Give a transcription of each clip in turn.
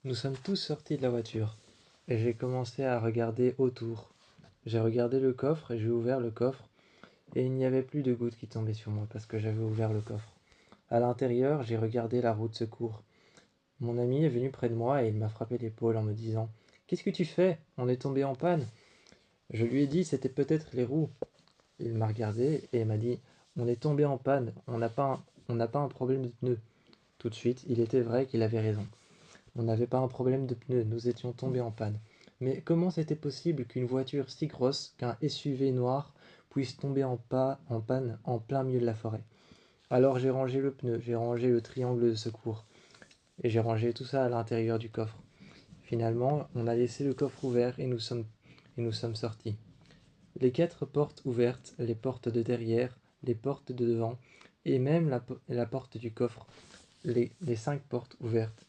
Nous sommes tous sortis de la voiture et j'ai commencé à regarder autour. J'ai regardé le coffre et j'ai ouvert le coffre et il n'y avait plus de gouttes qui tombaient sur moi parce que j'avais ouvert le coffre. À l'intérieur, j'ai regardé la roue de secours. Mon ami est venu près de moi et il m'a frappé l'épaule en me disant: «Qu'est-ce que tu fais? On est tombé en panne.» Je lui ai dit: «C'était peut-être les roues.» Il m'a regardé et m'a dit: «On est tombé en panne, on n'a pas un problème de pneus.» Tout de suite, il était vrai qu'il avait raison. On n'avait pas un problème de pneus, nous étions tombés en panne. Mais comment c'était possible qu'une voiture si grosse qu'un SUV noir puisse tomber en panne en plein milieu de la forêt? Alors j'ai rangé le pneu, j'ai rangé le triangle de secours, et j'ai rangé tout ça à l'intérieur du coffre. Finalement, on a laissé le coffre ouvert et nous sommes sortis. Les 4 portes ouvertes, les portes de derrière, les portes de devant, et même la porte du coffre, les 5 portes ouvertes.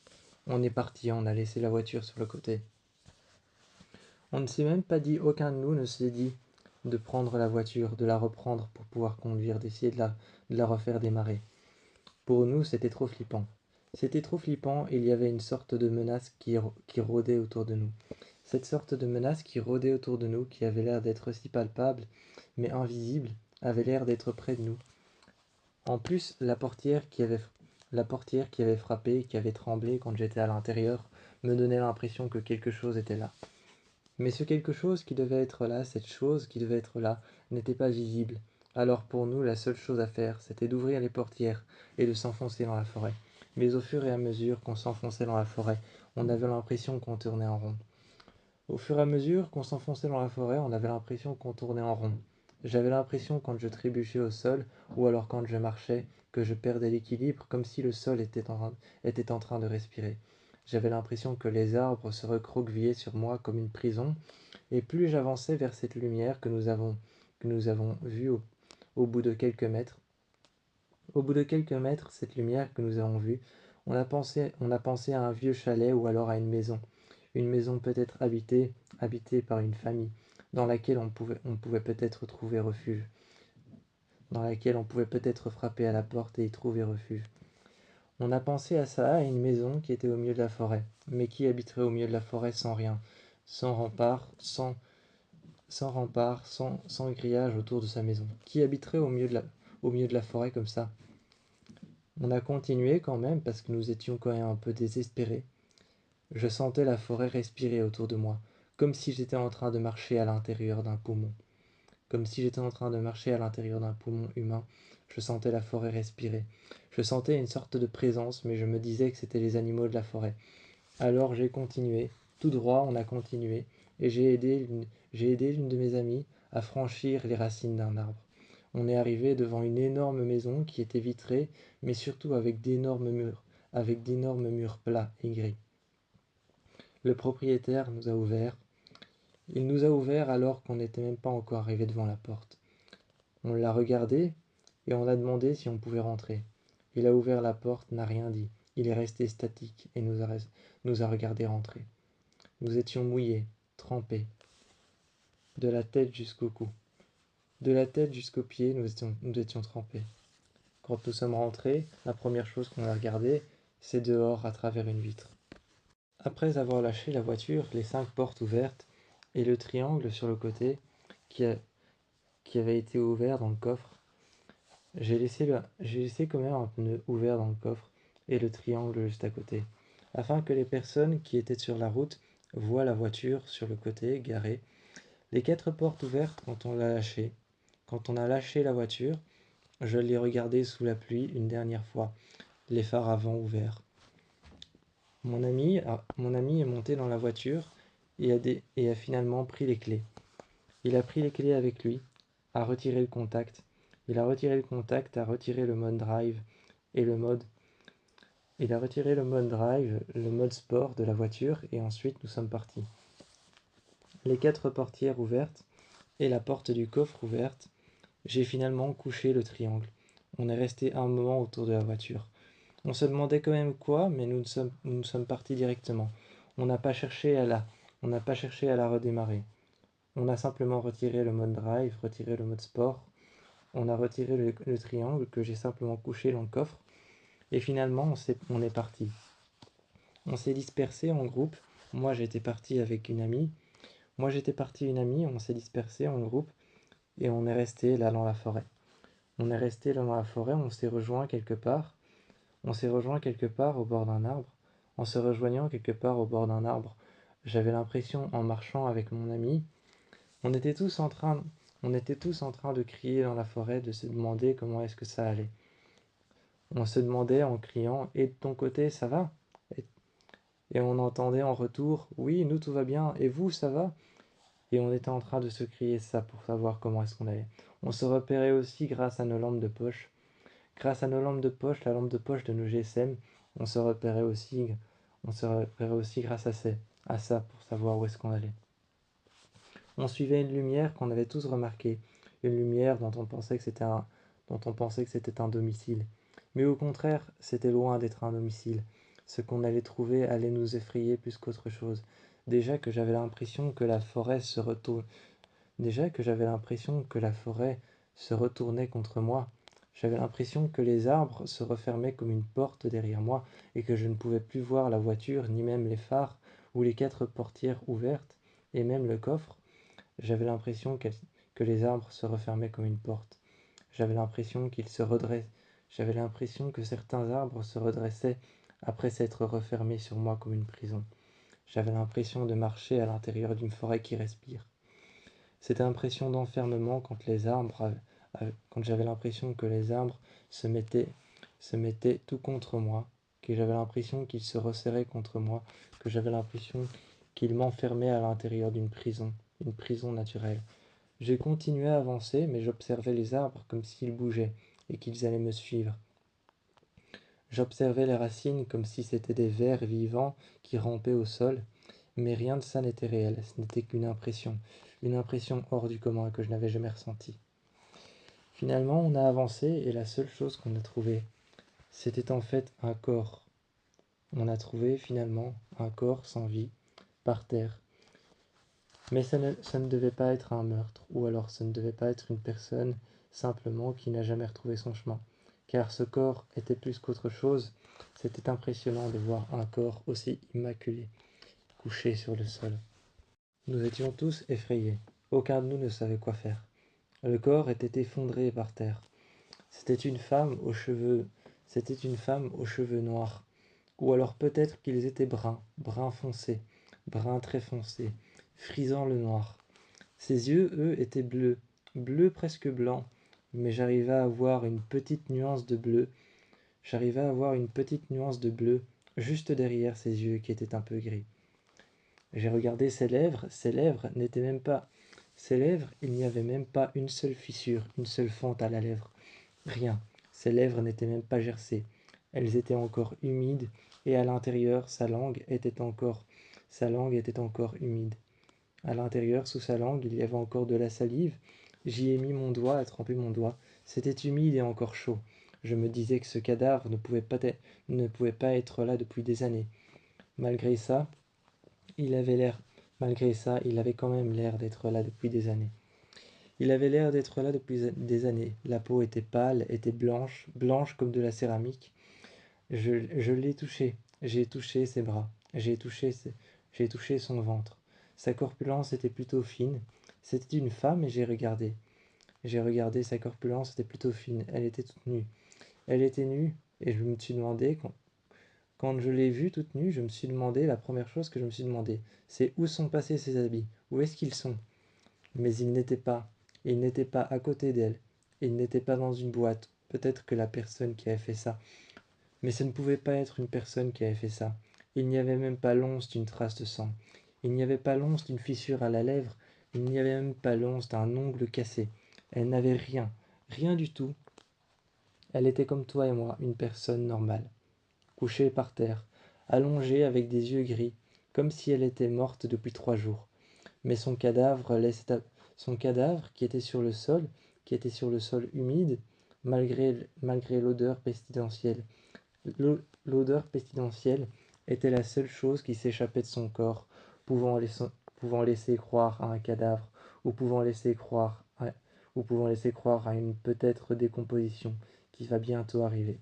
On est parti, on a laissé la voiture sur le côté. On ne s'est même pas dit, aucun de nous ne s'est dit de prendre la voiture, de la reprendre pour pouvoir conduire, d'essayer de la refaire démarrer. Pour nous, c'était trop flippant. C'était trop flippant et il y avait une sorte de menace qui rôdait autour de nous. Cette sorte de menace qui rôdait autour de nous, qui avait l'air d'être si palpable, mais invisible, avait l'air d'être près de nous. En plus, la portière qui avait frappé, qui avait tremblé quand j'étais à l'intérieur, me donnait l'impression que quelque chose était là. Mais ce quelque chose qui devait être là, cette chose qui devait être là, n'était pas visible. Alors pour nous, la seule chose à faire, c'était d'ouvrir les portières et de s'enfoncer dans la forêt. Mais au fur et à mesure qu'on s'enfonçait dans la forêt, on avait l'impression qu'on tournait en rond. Au fur et à mesure qu'on s'enfonçait dans la forêt, on avait l'impression qu'on tournait en rond. J'avais l'impression quand je trébuchais au sol, ou alors quand je marchais, que je perdais l'équilibre, comme si le sol était en train de respirer. J'avais l'impression que les arbres se recroquevillaient sur moi comme une prison, et plus j'avançais vers cette lumière que nous avons vue au bout de quelques mètres, cette lumière que nous avons vue, on a pensé à un vieux chalet ou alors à une maison peut-être habitée par une famille, dans laquelle on pouvait peut-être trouver refuge, dans laquelle on pouvait peut-être frapper à la porte et y trouver refuge. On a pensé à ça, à une maison qui était au milieu de la forêt, mais qui habiterait au milieu de la forêt sans rien, sans rempart, sans grillage autour de sa maison, qui habiterait au milieu de la forêt comme ça. On a continué quand même parce que nous étions quand même un peu désespérés. Je sentais la forêt respirer autour de moi, comme si j'étais en train de marcher à l'intérieur d'un poumon. Comme si j'étais en train de marcher à l'intérieur d'un poumon humain, je sentais la forêt respirer. Je sentais une sorte de présence, mais je me disais que c'était les animaux de la forêt. Alors j'ai continué, tout droit on a continué, et j'ai aidé l'une de mes amies à franchir les racines d'un arbre. On est arrivé devant une énorme maison qui était vitrée, mais surtout avec d'énormes murs plats et gris. Le propriétaire nous a ouvert. Il nous a ouvert alors qu'on n'était même pas encore arrivé devant la porte. On l'a regardé et on a demandé si on pouvait rentrer. Il a ouvert la porte, n'a rien dit. Il est resté statique et nous a regardé rentrer. Nous étions mouillés, trempés, de la tête jusqu'au cou. De la tête jusqu'aux pieds, nous étions trempés. Quand nous sommes rentrés, la première chose qu'on a regardée, c'est dehors à travers une vitre. Après avoir lâché la voiture, les 5 portes ouvertes et le triangle sur le côté qui, a- qui avait été ouvert dans le coffre, j'ai laissé quand même un pneu ouvert dans le coffre et le triangle juste à côté, afin que les personnes qui étaient sur la route voient la voiture sur le côté garée, les 4 portes ouvertes quand on l'a lâché. Quand on a lâché la voiture, je l'ai regardée sous la pluie une dernière fois, les phares avant ouverts. Mon ami est monté dans la voiture et a finalement pris les clés. Il a pris les clés avec lui, a retiré le contact. Il a retiré le contact, a retiré le mode drive et le mode. Il a retiré le mode drive, le mode sport de la voiture et ensuite nous sommes partis. Les 4 portières ouvertes et la porte du coffre ouverte, j'ai finalement couché le triangle. On est resté un moment autour de la voiture. On se demandait quand même quoi, mais nous sommes partis directement. On n'a pas cherché on n'a pas cherché à la redémarrer. On a simplement retiré le mode drive, retiré le mode sport. On a retiré le triangle que j'ai simplement couché dans le coffre. Et finalement, on est parti. On s'est dispersé en groupe. Moi, j'étais parti avec une amie. On s'est dispersé en groupe et on est resté là dans la forêt. On s'est rejoint quelque part. On s'est rejoint quelque part au bord d'un arbre. En se rejoignant quelque part au bord d'un arbre, j'avais l'impression, en marchant avec mon ami, on était tous en train, on était tous en train de crier dans la forêt, de se demander comment est-ce que ça allait. On se demandait en criant: «Et de ton côté, ça va?» Et on entendait en retour: «Oui, nous tout va bien, et vous, ça va?» Et on était en train de se crier ça pour savoir comment est-ce qu'on allait. On se repérait aussi grâce à nos lampes de poche. Grâce à nos lampes de poche, la lampe de poche de nos GSM, on se repérait aussi, grâce à ça pour savoir où est-ce qu'on allait. On suivait une lumière qu'on avait tous remarquée, une lumière dont on pensait que c'était un domicile. Mais au contraire, c'était loin d'être un domicile. Ce qu'on allait trouver allait nous effrayer plus qu'autre chose. Déjà que j'avais l'impression que la forêt se retourne, Déjà que j'avais l'impression que la forêt se retournait contre moi. J'avais l'impression que les arbres se refermaient comme une porte derrière moi et que je ne pouvais plus voir la voiture, ni même les phares ou les 4 portières ouvertes, et même le coffre. J'avais l'impression que les arbres se refermaient comme une porte. J'avais l'impression qu'ils se redressaient. J'avais l'impression que certains arbres se redressaient après s'être refermés sur moi comme une prison. J'avais l'impression de marcher à l'intérieur d'une forêt qui respire. Cette impression d'enfermement quand j'avais l'impression que les arbres se mettaient tout contre moi, que j'avais l'impression qu'ils se resserraient contre moi, que j'avais l'impression qu'ils m'enfermaient à l'intérieur d'une prison naturelle. J'ai continué à avancer, mais j'observais les arbres comme s'ils bougeaient et qu'ils allaient me suivre. J'observais les racines comme si c'étaient des vers vivants qui rampaient au sol, mais rien de ça n'était réel, ce n'était qu'une impression hors du commun que je n'avais jamais ressentie. Finalement, on a avancé et la seule chose qu'on a trouvée, c'était en fait un corps. On a trouvé finalement un corps sans vie, par terre. Mais ça ne devait pas être un meurtre, ou alors ça ne devait pas être une personne simplement qui n'a jamais retrouvé son chemin. Car ce corps était plus qu'autre chose, c'était impressionnant de voir un corps aussi immaculé, couché sur le sol. Nous étions tous effrayés, aucun de nous ne savait quoi faire. Le corps était effondré par terre. C'était une femme aux cheveux, C'était une femme aux cheveux noirs, ou alors peut-être qu'ils étaient bruns foncés, bruns très foncés, frisant le noir. Ses yeux, eux, étaient bleus, bleus presque blancs, mais j'arrivais à voir une petite nuance de bleu juste derrière ses yeux qui étaient un peu gris. J'ai regardé ses lèvres, il n'y avait même pas une seule fissure, une seule fente à la lèvre. Rien. Ses lèvres n'étaient même pas gercées. Elles étaient encore humides, et à l'intérieur, sa langue était encore humide. À l'intérieur, sous sa langue, il y avait encore de la salive. J'y ai mis mon doigt, à tremper mon doigt. C'était humide et encore chaud. Je me disais que ce cadavre ne pouvait pas être là depuis des années. Malgré ça, il avait l'air, il avait quand même l'air d'être là depuis des années. Il avait l'air d'être là depuis des années. La peau était pâle, était blanche, blanche comme de la céramique. Je l'ai touché. J'ai touché ses bras. J'ai touché son ventre. Sa corpulence était plutôt fine. C'était une femme et j'ai regardé. J'ai regardé, sa corpulence était plutôt fine. Elle était toute nue. Elle était nue et je me suis demandé, quand je l'ai vue toute nue, je me suis demandé, la première chose que je me suis demandé, c'est où sont passés ses habits? Où est-ce qu'ils sont? Mais ils n'étaient pas. Ils n'étaient pas à côté d'elle. Ils n'étaient pas dans une boîte. Peut-être que la personne qui avait fait ça. Mais ce ne pouvait pas être une personne qui avait fait ça. Il n'y avait même pas l'once d'une trace de sang. Il n'y avait pas l'once d'une fissure à la lèvre. Il n'y avait même pas l'once d'un ongle cassé. Elle n'avait rien. Rien du tout. Elle était comme toi et moi, une personne normale. Couchée par terre, allongée avec des yeux gris, comme si elle était morte depuis 3 jours. Mais son cadavre qui était sur le sol humide, malgré l'odeur pestilentielle. L'odeur pestilentielle était la seule chose qui s'échappait de son corps, pouvant laisser, pouvant laisser croire à un cadavre, ou pouvant laisser croire à une peut-être décomposition qui va bientôt arriver.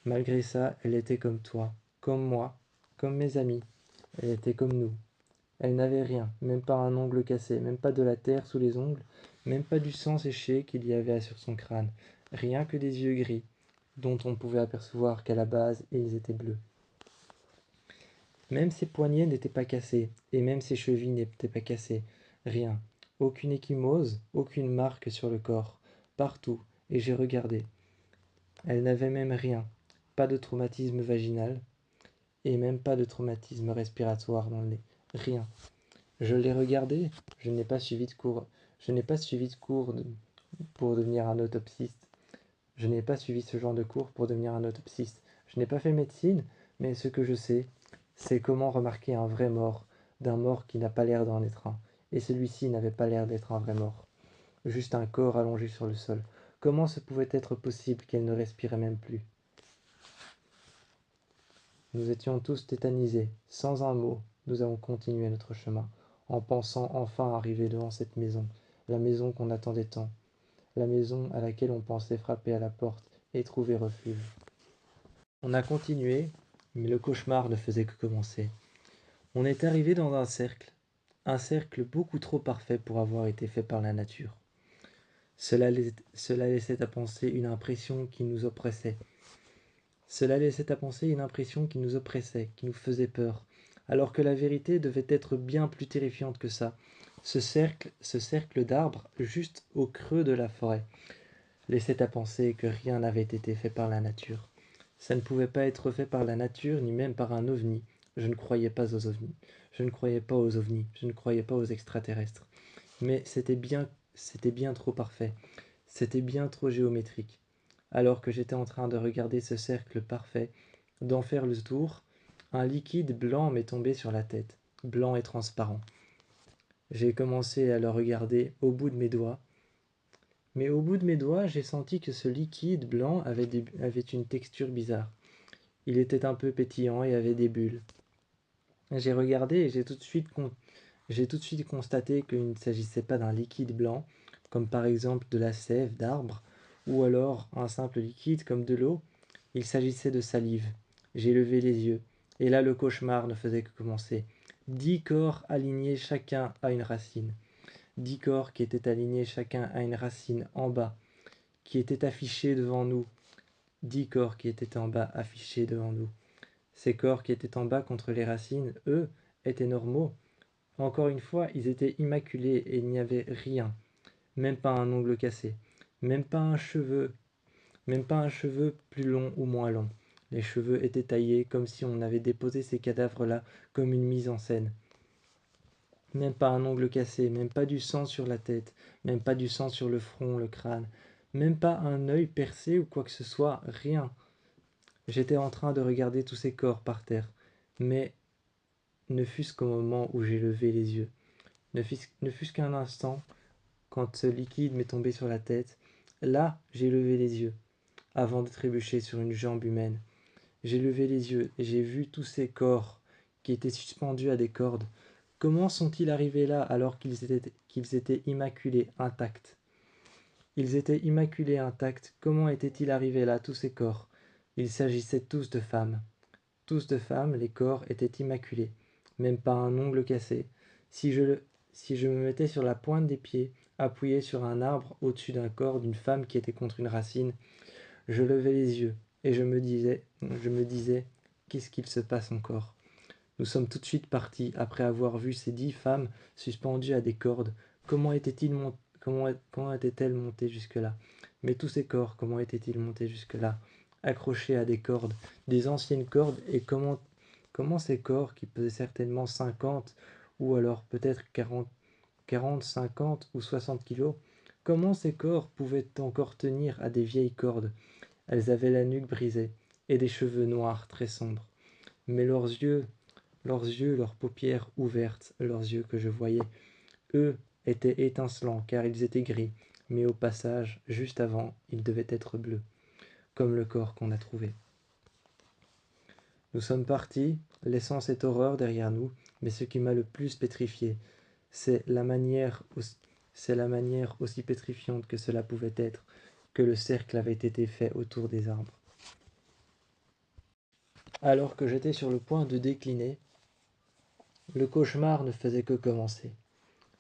Malgré ça, elle était comme toi, comme moi, comme mes amis. Elle était comme nous. Elle n'avait rien, même pas un ongle cassé, même pas de la terre sous les ongles, même pas du sang séché qu'il y avait sur son crâne, rien que des yeux gris, dont on pouvait apercevoir qu'à la base ils étaient bleus. Même ses poignets n'étaient pas cassés, et même ses chevilles n'étaient pas cassées, rien, aucune échymose, aucune marque sur le corps, partout, et j'ai regardé. Elle n'avait même rien, pas de traumatisme vaginal, et même pas de traumatisme respiratoire dans le nez, rien. Je l'ai regardé, je n'ai pas suivi de cours, pour devenir un autopsiste. Je n'ai pas suivi ce genre de cours pour devenir un autopsiste. Je n'ai pas fait médecine, mais ce que je sais, c'est comment remarquer un vrai mort d'un mort qui n'a pas l'air d'en être un. Et celui-ci n'avait pas l'air d'être un vrai mort. Juste un corps allongé sur le sol. Comment ce pouvait être possible qu'elle ne respirait même plus? Nous étions tous tétanisés. Sans un mot, nous avons continué notre chemin, en pensant enfin arriver devant cette maison, la maison qu'on attendait tant, la maison à laquelle on pensait frapper à la porte et trouver refuge. On a continué, mais le cauchemar ne faisait que commencer. On est arrivé dans un cercle beaucoup trop parfait pour avoir été fait par la nature. Cela laissait à penser une impression qui nous oppressait. Cela laissait à penser une impression qui nous oppressait, qui nous faisait peur, alors que la vérité devait être bien plus terrifiante que ça. Ce cercle d'arbres, juste au creux de la forêt, laissait à penser que rien n'avait été fait par la nature. Ça ne pouvait pas être fait par la nature, ni même par un ovni. Je ne croyais pas aux ovnis. Je ne croyais pas aux ovnis. Je ne croyais pas aux extraterrestres. Mais c'était bien trop parfait. C'était bien trop géométrique. Alors que j'étais en train de regarder ce cercle parfait, d'en faire le tour, un liquide blanc m'est tombé sur la tête, blanc et transparent. J'ai commencé à le regarder au bout de mes doigts, mais au bout de mes doigts, j'ai senti que ce liquide blanc avait une texture bizarre. Il était un peu pétillant et avait des bulles. J'ai regardé et j'ai tout de suite constaté qu'il ne s'agissait pas d'un liquide blanc, comme par exemple de la sève d'arbre, ou alors un simple liquide comme de l'eau. Il s'agissait de salive. J'ai levé les yeux, et là le cauchemar ne faisait que commencer. 10 corps alignés chacun à une racine. 10 corps qui étaient alignés chacun à une racine en bas, qui étaient affichés devant nous. 10 corps qui étaient en bas affichés devant nous. Ces corps qui étaient en bas contre les racines, eux, étaient normaux. Encore une fois, ils étaient immaculés et il n'y avait rien, même pas un ongle cassé, même pas un cheveu plus long ou moins long. Les cheveux étaient taillés comme si on avait déposé ces cadavres-là comme une mise en scène. Même pas un ongle cassé, même pas du sang sur la tête, même pas du sang sur le front, le crâne, même pas un œil percé ou quoi que ce soit, rien. J'étais en train de regarder tous ces corps par terre, mais ne fût-ce qu'au moment où j'ai levé les yeux, ne fût-ce qu'un instant, quand ce liquide m'est tombé sur la tête, là j'ai levé les yeux, avant de trébucher sur une jambe humaine. J'ai levé les yeux et j'ai vu tous ces corps qui étaient suspendus à des cordes. Comment sont-ils arrivés là alors qu'ils étaient immaculés, intacts? Ils étaient immaculés, intacts. Comment étaient-ils arrivés là, tous ces corps? Il s'agissait tous de femmes. Tous de femmes, les corps étaient immaculés. Même pas un ongle cassé. Si je me mettais sur la pointe des pieds, appuyé sur un arbre au-dessus d'un corps d'une femme qui était contre une racine, je levais les yeux et je me disais, qu'est-ce qu'il se passe encore? Nous sommes tout de suite partis après avoir vu ces 10 femmes suspendues à des cordes. Comment étaient-elles montées jusque-là? Mais tous ces corps, comment étaient-ils montés jusque-là? Accrochés à des cordes, des anciennes cordes, et comment ces corps, qui pesaient certainement 50, ou alors peut-être 40, 50 ou 60 kilos, comment ces corps pouvaient encore tenir à des vieilles cordes? Elles avaient la nuque brisée, et des cheveux noirs très sombres. Mais leurs paupières ouvertes, leurs yeux que je voyais, eux, étaient étincelants, car ils étaient gris, mais au passage, juste avant, ils devaient être bleus, comme le corps qu'on a trouvé. Nous sommes partis, laissant cette horreur derrière nous, mais ce qui m'a le plus pétrifié, c'est la manière aussi pétrifiante que cela pouvait être, que le cercle avait été fait autour des arbres. Alors que j'étais sur le point de décliner, le cauchemar ne faisait que commencer.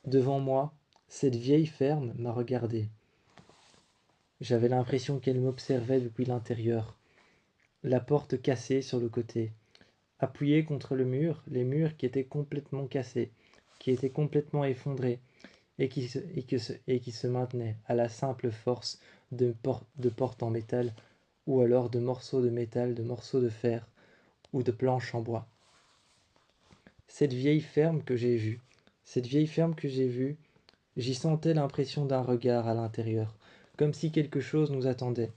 Devant moi, cette vieille ferme m'a regardé. J'avais l'impression qu'elle m'observait depuis l'intérieur. La porte cassée sur le côté, appuyée contre le mur, les murs qui étaient complètement cassés, qui étaient complètement effondrés, et qui se maintenaient à la simple force de portes en métal, ou alors de morceaux de métal, de morceaux de fer, ou de planches en bois. Cette vieille ferme que j'ai vue, j'y sentais l'impression d'un regard à l'intérieur, comme si quelque chose nous attendait,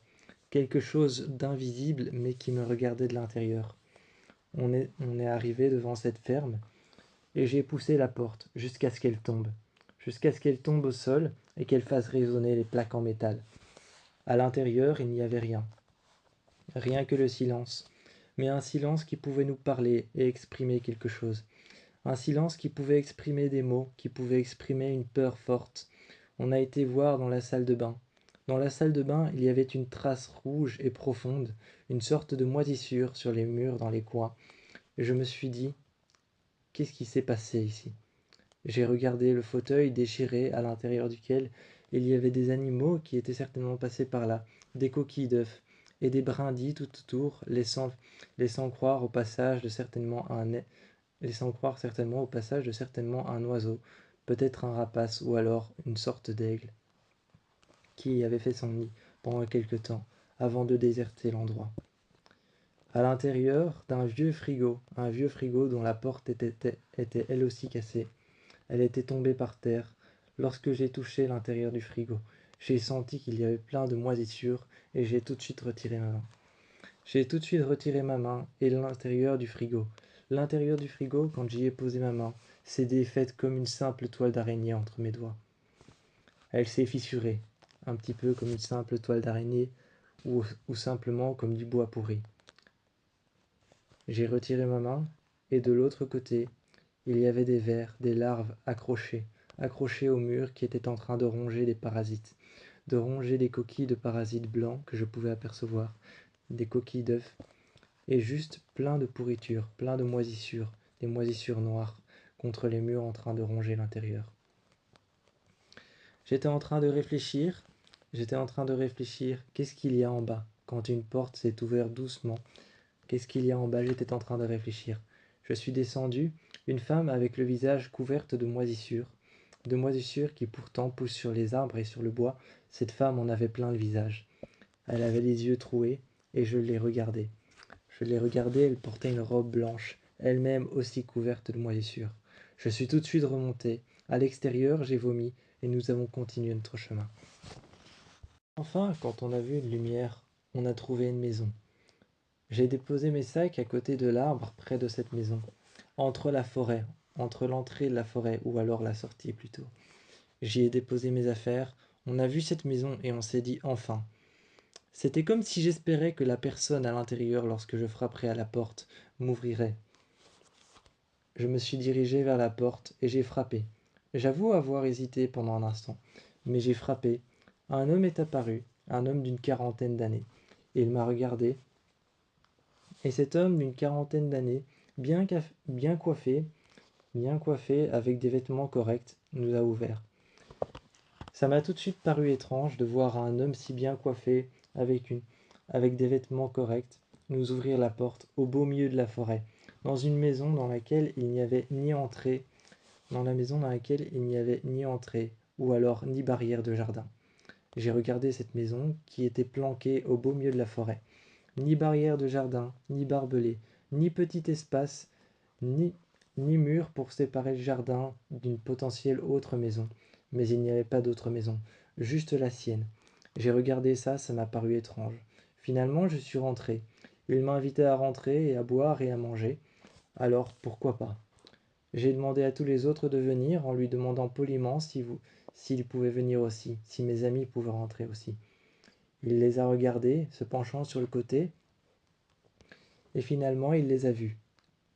quelque chose d'invisible mais qui me regardait de l'intérieur. On est arrivé devant cette ferme, et j'ai poussé la porte jusqu'à ce qu'elle tombe au sol et qu'elle fasse résonner les plaques en métal. À l'intérieur, il n'y avait rien, rien que le silence, mais un silence qui pouvait nous parler et exprimer quelque chose. Un silence qui pouvait exprimer des mots, qui pouvait exprimer une peur forte. On a été voir dans la salle de bain. Dans la salle de bain, il y avait une trace rouge et profonde, une sorte de moisissure sur les murs dans les coins. Et je me suis dit, qu'est-ce qui s'est passé ici? J'ai regardé le fauteuil déchiré à l'intérieur duquel il y avait des animaux qui étaient certainement passés par là, des coquilles d'œufs et des brindilles tout autour, laissant croire au passage de certainement un oiseau, peut-être un rapace ou alors une sorte d'aigle, qui y avait fait son nid pendant quelque temps, avant de déserter l'endroit. À l'intérieur d'un vieux frigo dont la porte était elle aussi cassée. Elle était tombée par terre. Lorsque j'ai touché l'intérieur du frigo, j'ai senti qu'il y avait plein de moisissures et j'ai tout de suite retiré ma main. Et l'intérieur du frigo. L'intérieur du frigo, quand j'y ai posé ma main, s'est défaite comme une simple toile d'araignée entre mes doigts. Elle s'est fissurée, un petit peu comme une simple toile d'araignée ou simplement comme du bois pourri. J'ai retiré ma main et de l'autre côté, il y avait des vers, des larves accrochées au mur qui étaient en train de ronger des parasites, de ronger des coquilles de parasites blancs que je pouvais apercevoir, des coquilles d'œufs, et juste plein de pourriture, plein de moisissures, des moisissures noires, contre les murs en train de ronger l'intérieur. J'étais en train de réfléchir, qu'est-ce qu'il y a en bas, quand une porte s'est ouverte doucement. Qu'est-ce qu'il y a en bas? J'étais en train de réfléchir. Je suis descendu, une femme avec le visage couverte de moisissures qui pourtant poussent sur les arbres et sur le bois. Cette femme en avait plein le visage. Elle avait les yeux troués, et je l'ai regardée. Elle portait une robe blanche, elle-même aussi couverte de moisissures. Je suis tout de suite remonté. À l'extérieur, j'ai vomi, et nous avons continué notre chemin. Enfin, quand on a vu une lumière, on a trouvé une maison. J'ai déposé mes sacs à côté de l'arbre près de cette maison, entre l'entrée de la forêt, ou alors la sortie plutôt. J'y ai déposé mes affaires, on a vu cette maison et on s'est dit enfin. C'était comme si j'espérais que la personne à l'intérieur, lorsque je frapperais à la porte, m'ouvrirait. Je me suis dirigé vers la porte et j'ai frappé. J'avoue avoir hésité pendant un instant, mais j'ai frappé. Un homme est apparu, un homme d'une quarantaine d'années. Il m'a regardé. Et cet homme d'une quarantaine d'années, bien coiffé, avec des vêtements corrects, nous a ouvert. Ça m'a tout de suite paru étrange de voir un homme si bien coiffé, avec des vêtements corrects, nous ouvrir la porte au beau milieu de la forêt, dans une maison dans laquelle il n'y avait ni entrée, ou alors ni barrière de jardin. J'ai regardé cette maison qui était planquée au beau milieu de la forêt. Ni barrière de jardin, ni barbelé, ni petit espace, ni mur pour séparer le jardin d'une potentielle autre maison. Mais il n'y avait pas d'autre maison, juste la sienne. J'ai regardé ça, ça m'a paru étrange. Finalement, je suis rentré. Il m'a invité à rentrer et à boire et à manger. Alors, pourquoi pas? J'ai demandé à tous les autres de venir en lui demandant poliment s'ils pouvaient venir aussi, si mes amis pouvaient rentrer aussi. Il les a regardés, se penchant sur le côté, et finalement il les a vus.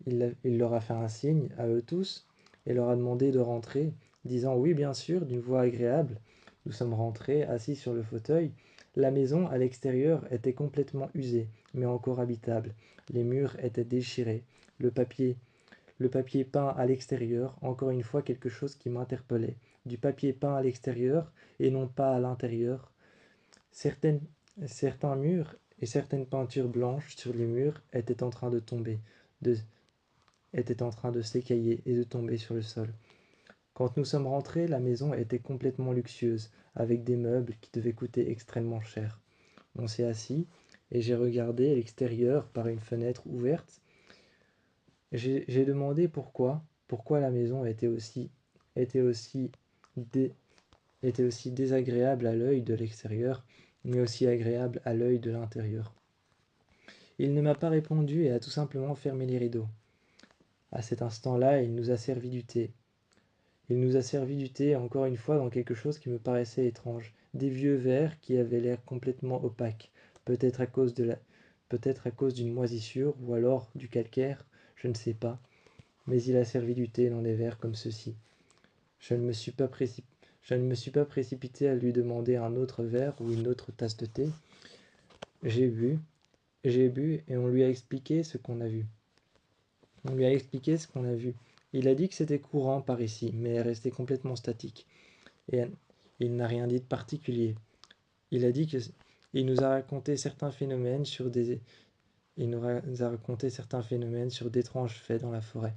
Il leur a fait un signe à eux tous, et leur a demandé de rentrer, disant oui bien sûr, d'une voix agréable. Nous sommes rentrés, assis sur le fauteuil, La maison, à l'extérieur, était complètement usée, mais encore habitable. Les murs étaient déchirés. Le papier peint à l'extérieur, encore une fois quelque chose qui m'interpellait. Du papier peint à l'extérieur et non pas à l'intérieur. Certains murs et certaines peintures blanches sur les murs étaient en train de tomber, étaient en train de s'écailler et de tomber sur le sol. Quand nous sommes rentrés, la maison était complètement luxueuse, avec des meubles qui devaient coûter extrêmement cher. On s'est assis et j'ai regardé l'extérieur par une fenêtre ouverte. J'ai demandé pourquoi la maison était aussi, dé- était aussi désagréable à l'œil de l'extérieur, mais aussi agréable à l'œil de l'intérieur. Il ne m'a pas répondu et a tout simplement fermé les rideaux. À cet instant-là, il nous a servi du thé. Il nous a servi du thé encore une fois dans quelque chose qui me paraissait étrange. Des vieux verres qui avaient l'air complètement opaques, peut-être à cause d'une moisissure ou alors du calcaire, je ne sais pas. Mais il a servi du thé dans des verres comme ceci. Je ne me suis pas précipité à lui demander un autre verre ou une autre tasse de thé. J'ai bu et on lui a expliqué ce qu'on a vu. Il a dit que c'était courant par ici, mais est resté complètement statique. Et il n'a rien dit de particulier. Il a dit que il nous a raconté certains phénomènes sur d'étranges faits dans la forêt,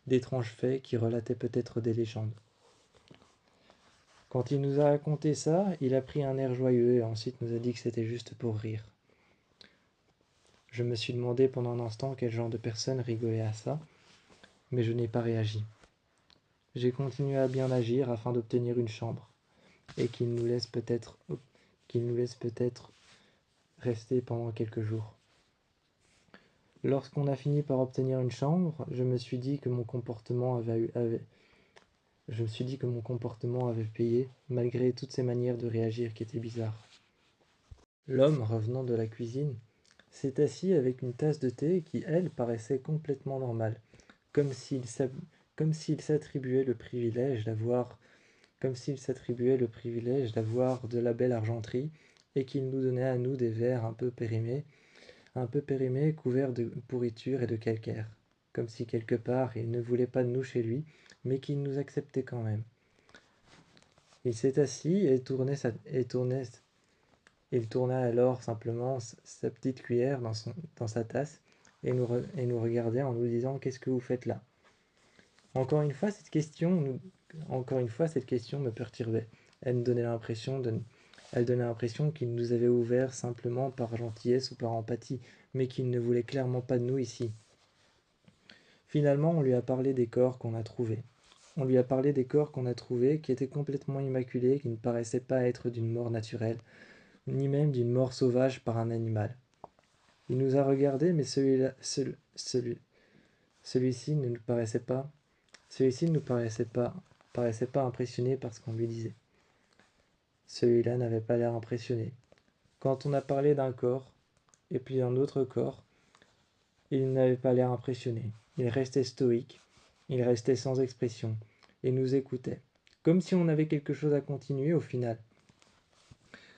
d'étranges faits qui relataient peut-être des légendes. Quand il nous a raconté ça, il a pris un air joyeux et ensuite nous a dit que c'était juste pour rire. Je me suis demandé pendant un instant quel genre de personne rigolait à ça, mais je n'ai pas réagi. J'ai continué à bien agir afin d'obtenir une chambre, et qu'il nous laisse peut-être rester pendant quelques jours. Lorsqu'on a fini par obtenir une chambre, je me suis dit que mon comportement avait payé, malgré toutes ces manières de réagir qui étaient bizarres. L'homme, revenant de la cuisine, s'est assis avec une tasse de thé qui, elle, paraissait complètement normale, comme s'il s'attribuait le privilège d'avoir de la belle argenterie et qu'il nous donnait à nous des verres un peu périmés, couverts de pourriture et de calcaire, comme si quelque part il ne voulait pas de nous chez lui, mais qu'il nous acceptait quand même. Il s'est assis et il tourna alors simplement sa petite cuillère dans sa tasse et nous regardait en nous disant « Qu'est-ce que vous faites là ?» Encore une fois, cette question me perturbait. Elle donnait l'impression qu'il nous avait ouvert simplement par gentillesse ou par empathie, mais qu'il ne voulait clairement pas de nous ici. Finalement, on lui a parlé des corps qu'on a trouvés. Qui étaient complètement immaculés, qui ne paraissaient pas être d'une mort naturelle, ni même d'une mort sauvage par un animal. Il nous a regardés, mais celui-ci ne nous paraissait pas impressionné par ce qu'on lui disait. Celui-là n'avait pas l'air impressionné. Quand on a parlé d'un corps, et puis d'un autre corps, il n'avait pas l'air impressionné. Il restait stoïque, il restait sans expression, et nous écoutait. Comme si on avait quelque chose à continuer au final.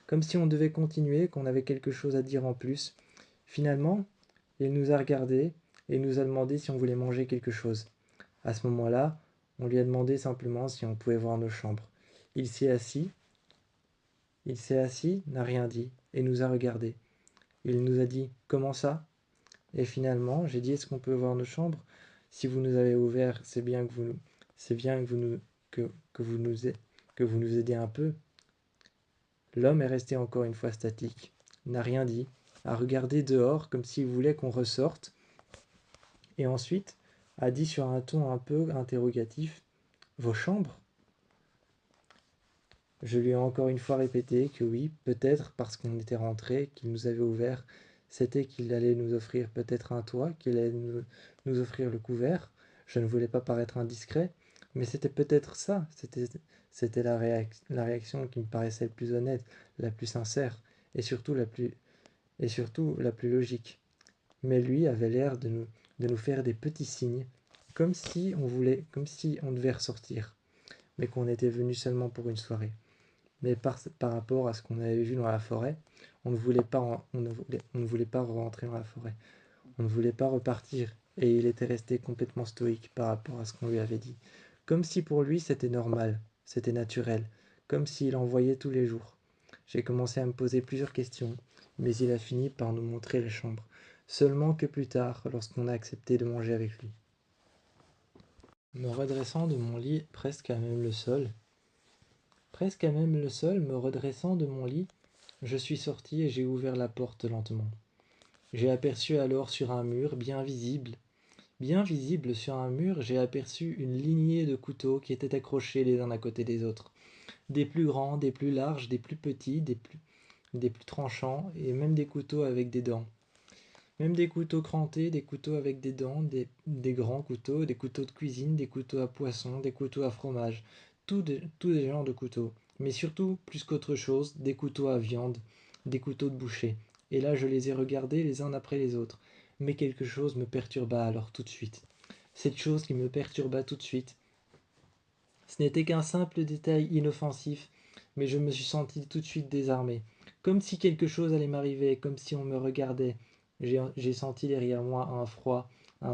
Comme si on devait continuer, qu'on avait quelque chose à dire en plus. Finalement, il nous a regardés et nous a demandé si on voulait manger quelque chose. À ce moment-là, on lui a demandé simplement si on pouvait voir nos chambres. Il s'est assis, n'a rien dit, et nous a regardés. Il nous a dit « Comment ça ?» Et finalement, j'ai dit « Est-ce qu'on peut voir nos chambres ? Si vous nous avez ouvert, c'est bien que vous nous aidez un peu. » L'homme est resté encore une fois statique, n'a rien dit, a regardé dehors comme s'il voulait qu'on ressorte, et ensuite a dit sur un ton un peu interrogatif « Vos chambres ?» Je lui ai encore une fois répété que oui, peut-être parce qu'on était rentré, qu'il nous avait ouvert, c'était qu'il allait nous offrir peut-être un toit, qu'il allait nous offrir le couvert. Je ne voulais pas paraître indiscret, mais c'était peut-être ça, c'était la réaction qui me paraissait la plus honnête, la plus sincère, et surtout la plus logique. Mais lui avait l'air de nous faire des petits signes, comme si on devait ressortir, mais qu'on était venu seulement pour une soirée. mais par rapport à ce qu'on avait vu dans la forêt, on ne voulait pas, on ne voulait pas rentrer dans la forêt. On ne voulait pas repartir, et il était resté complètement stoïque par rapport à ce qu'on lui avait dit. Comme si pour lui c'était normal, c'était naturel, comme s'il en voyait tous les jours. J'ai commencé à me poser plusieurs questions, mais il a fini par nous montrer les chambres, seulement que plus tard, lorsqu'on a accepté de manger avec lui. Me redressant de mon lit presque à même le sol, me redressant de mon lit, je suis sorti et j'ai ouvert la porte lentement. J'ai aperçu alors sur un mur bien visible sur un mur, j'ai aperçu une lignée de couteaux qui étaient accrochés les uns à côté des autres. Des plus grands, des plus larges, des plus petits, des plus tranchants, et même des couteaux avec des dents. Même des couteaux crantés, des couteaux avec des dents, des grands couteaux, des couteaux de cuisine, des couteaux à poisson, des couteaux à fromage. Tous des genres de couteaux. Mais surtout, plus qu'autre chose, des couteaux à viande, des couteaux de boucher. Et là, je les ai regardés les uns après les autres. Mais quelque chose me perturba alors tout de suite. Cette chose qui me perturba tout de suite, ce n'était qu'un simple détail inoffensif, mais je me suis senti tout de suite désarmé. Comme si quelque chose allait m'arriver, comme si on me regardait. J'ai senti derrière moi un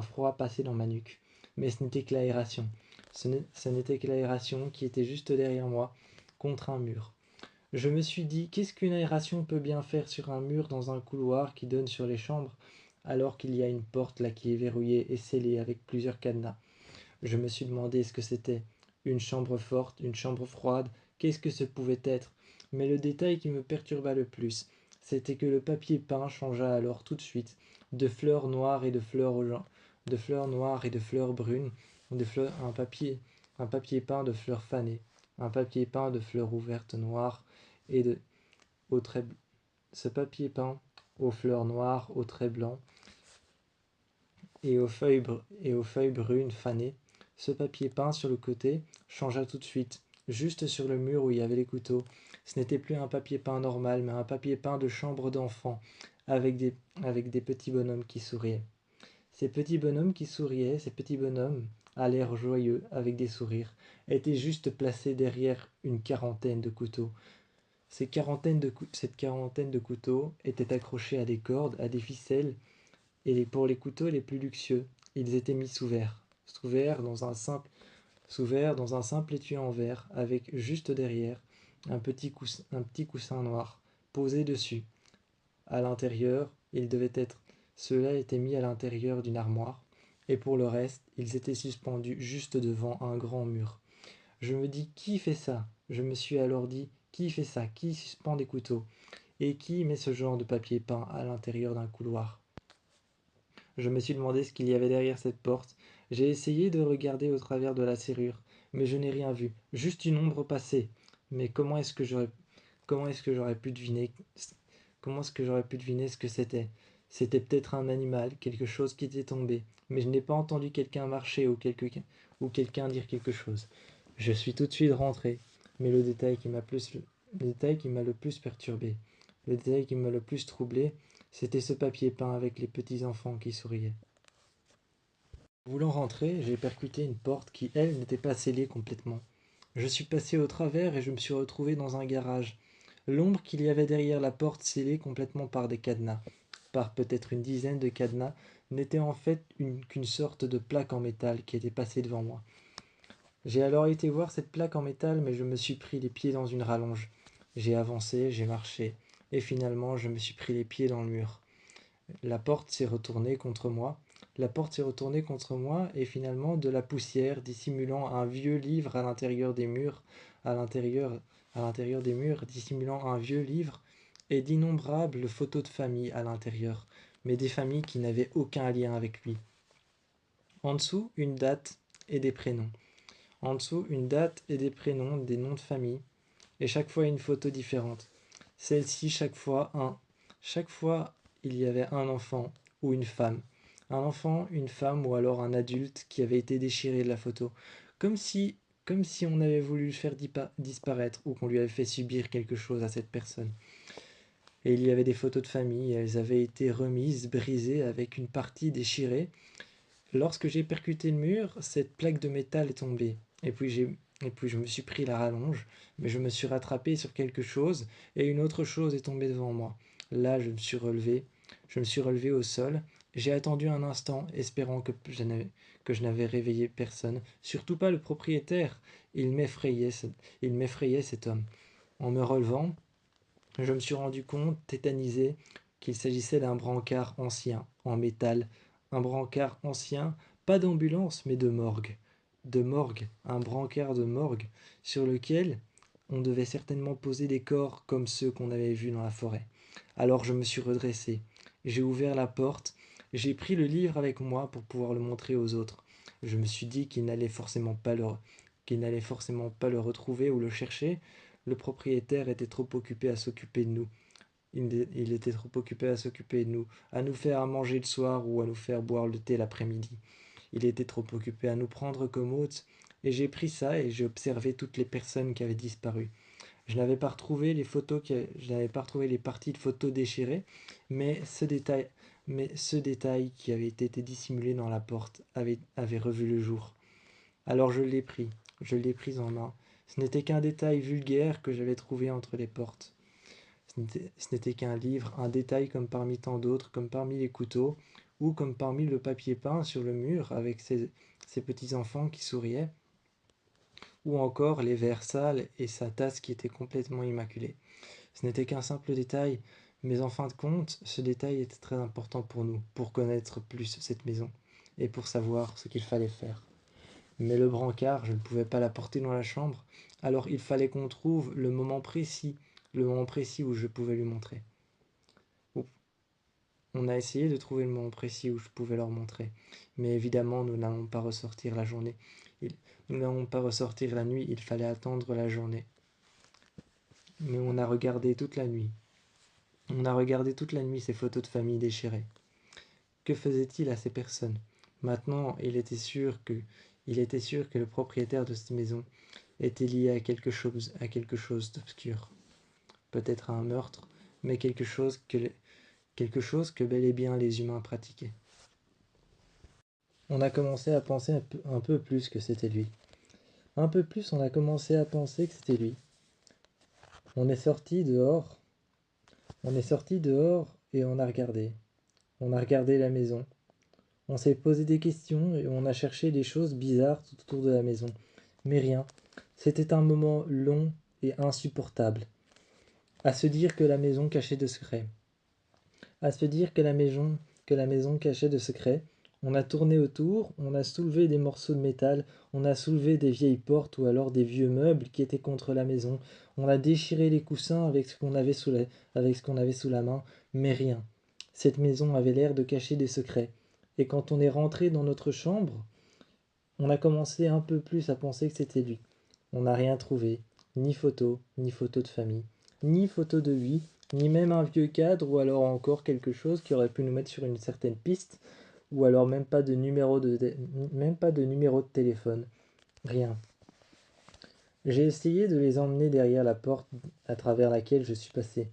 froid passer dans ma nuque. Mais ce n'était que l'aération. Ce n'était que l'aération qui était juste derrière moi, contre un mur. Je me suis dit, qu'est-ce qu'une aération peut bien faire sur un mur dans un couloir qui donne sur les chambres, alors qu'il y a une porte là qui est verrouillée et scellée avec plusieurs cadenas. Je me suis demandé ce que c'était. Une chambre forte, une chambre froide, qu'est-ce que ce pouvait être? Mais le détail qui me perturba le plus, c'était que le papier peint changea alors tout de suite, de fleurs noires et de fleurs de fleurs noires et de fleurs brunes, un papier peint de fleurs fanées, un papier peint de fleurs ouvertes noires et de, aux traits, ce papier peint aux fleurs noires, aux traits blancs et aux feuilles brunes fanées. Ce papier peint sur le côté changea tout de suite, juste sur le mur où il y avait les couteaux. Ce n'était plus un papier peint normal, mais un papier peint de chambre d'enfant, avec des petits bonhommes qui souriaient. Ces petits bonhommes qui souriaient, ces petits bonhommes, à l'air joyeux, avec des sourires, étaient juste placés derrière une quarantaine de couteaux. Cette quarantaine de couteaux étaient accrochés à des cordes, à des ficelles, et pour les couteaux les plus luxueux, ils étaient mis sous verre sous verre dans un simple étui en verre, avec juste derrière un petit coussin noir posé dessus. À l'intérieur, ceux-là étaient mis à l'intérieur d'une armoire, et pour le reste, ils étaient suspendus juste devant un grand mur. Je me dis, qui fait ça? Je me suis alors dit, qui fait ça? Qui suspend des couteaux? Et qui met ce genre de papier peint à l'intérieur d'un couloir? Je me suis demandé ce qu'il y avait derrière cette porte. J'ai essayé de regarder au travers de la serrure, mais je n'ai rien vu, juste une ombre passée. Mais comment est-ce que j'aurais pu deviner comment est-ce que j'aurais pu deviner ce que c'était? C'était peut-être un animal, quelque chose qui était tombé, mais je n'ai pas entendu quelqu'un marcher ou quelqu'un dire quelque chose. Je suis tout de suite rentré, mais le détail qui m'a le plus perturbé, le détail qui m'a le plus troublé, c'était ce papier peint avec les petits enfants qui souriaient. Voulant rentrer, j'ai percuté une porte qui, elle, n'était pas scellée complètement. Je suis passé au travers et je me suis retrouvé dans un garage. L'ombre qu'il y avait derrière la porte scellée complètement par des cadenas, par peut-être une dizaine de cadenas, n'était en fait qu'une sorte de plaque en métal qui était passée devant moi. J'ai alors été voir cette plaque en métal, mais je me suis pris les pieds dans une rallonge. J'ai avancé, j'ai marché, et finalement je me suis pris les pieds dans le mur. La porte s'est retournée contre moi. La porte s'est retournée contre moi et finalement de la poussière dissimulant un vieux livre à l'intérieur des murs, à l'intérieur des murs, dissimulant un vieux livre et d'innombrables photos de famille à l'intérieur, mais des familles qui n'avaient aucun lien avec lui. En dessous, une date et des prénoms. En dessous, une date et des prénoms, des noms de famille, et chaque fois une photo différente. Celle-ci, chaque fois, il y avait un enfant ou une femme. Un enfant, une femme ou alors un adulte qui avait été déchiré de la photo. Comme si, comme si on avait voulu le faire disparaître ou qu'on lui avait fait subir quelque chose à cette personne. Et il y avait des photos de famille, elles avaient été remises, brisées avec une partie déchirée. Lorsque j'ai percuté le mur, cette plaque de métal est tombée. et puis je me suis pris la rallonge, mais je me suis rattrapé sur quelque chose, et une autre chose est tombée devant moi. Là, je me suis relevé au sol, j'ai attendu un instant, espérant que je n'avais réveillé personne, surtout pas le propriétaire. Il m'effrayait, il m'effrayait cet homme. En me relevant, je me suis rendu compte, tétanisé, qu'il s'agissait d'un brancard ancien, en métal. Un brancard ancien, pas d'ambulance, mais de morgue. De morgue, un brancard de morgue, sur lequel on devait certainement poser des corps comme ceux qu'on avait vus dans la forêt. Alors je me suis redressé. J'ai ouvert la porte. J'ai pris le livre avec moi pour pouvoir le montrer aux autres. Je me suis dit qu'il n'allait forcément pas le retrouver ou le chercher. Le propriétaire était trop occupé à s'occuper de nous. Il était trop occupé à s'occuper de nous, à nous faire à manger le soir ou à nous faire boire le thé l'après-midi. Il était trop occupé à nous prendre comme hôtes, et j'ai pris ça et j'ai observé toutes les personnes qui avaient disparu. Je n'avais pas retrouvé les parties de photos déchirées, mais ce détail qui avait été dissimulé dans la porte avait revu le jour. Alors je l'ai pris en main. Ce n'était qu'un détail vulgaire que j'avais trouvé entre les portes. Ce n'était qu'un livre, un détail comme parmi tant d'autres, comme parmi les couteaux, ou comme parmi le papier peint sur le mur avec ces petits enfants qui souriaient, ou encore les verres sales et sa tasse qui était complètement immaculée. Ce n'était qu'un simple détail, mais en fin de compte, ce détail était très important pour nous, pour connaître plus cette maison, et pour savoir ce qu'il fallait faire. Mais le brancard, je ne pouvais pas l'apporter dans la chambre, alors il fallait qu'on trouve le moment précis où je pouvais lui montrer. On a essayé de trouver le moment précis où je pouvais leur montrer, mais évidemment nous n'allons pas ressortir la journée. Nous n'allons pas ressortir la nuit, il fallait attendre la journée. Mais on a regardé toute la nuit. On a regardé toute la nuit ces photos de famille déchirées. Que faisait-il à ces personnes? Maintenant, il était sûr que le propriétaire de cette maison était lié à quelque chose d'obscur. Peut-être à un meurtre, mais quelque chose que bel et bien les humains pratiquaient. On a commencé à penser un peu plus que c'était lui. Un peu plus, on a commencé à penser que c'était lui. On est sorti dehors. On est sorti dehors et on a regardé. On a regardé la maison. On s'est posé des questions et on a cherché des choses bizarres tout autour de la maison. Mais rien. C'était un moment long et insupportable. À se dire que la maison cachait de secrets. À se dire que la maison cachait de secrets. On a tourné autour, on a soulevé des morceaux de métal, on a soulevé des vieilles portes ou alors des vieux meubles qui étaient contre la maison. On a déchiré les coussins avec ce qu'on avait sous la main, mais rien. Cette maison avait l'air de cacher des secrets. Et quand on est rentré dans notre chambre, on a commencé un peu plus à penser que c'était lui. On n'a rien trouvé, ni photo de famille, ni photo de lui, ni même un vieux cadre ou alors encore quelque chose qui aurait pu nous mettre sur une certaine piste, ou alors même pas de numéro de téléphone. Rien. J'ai essayé de les emmener derrière la porte à travers laquelle je suis passé.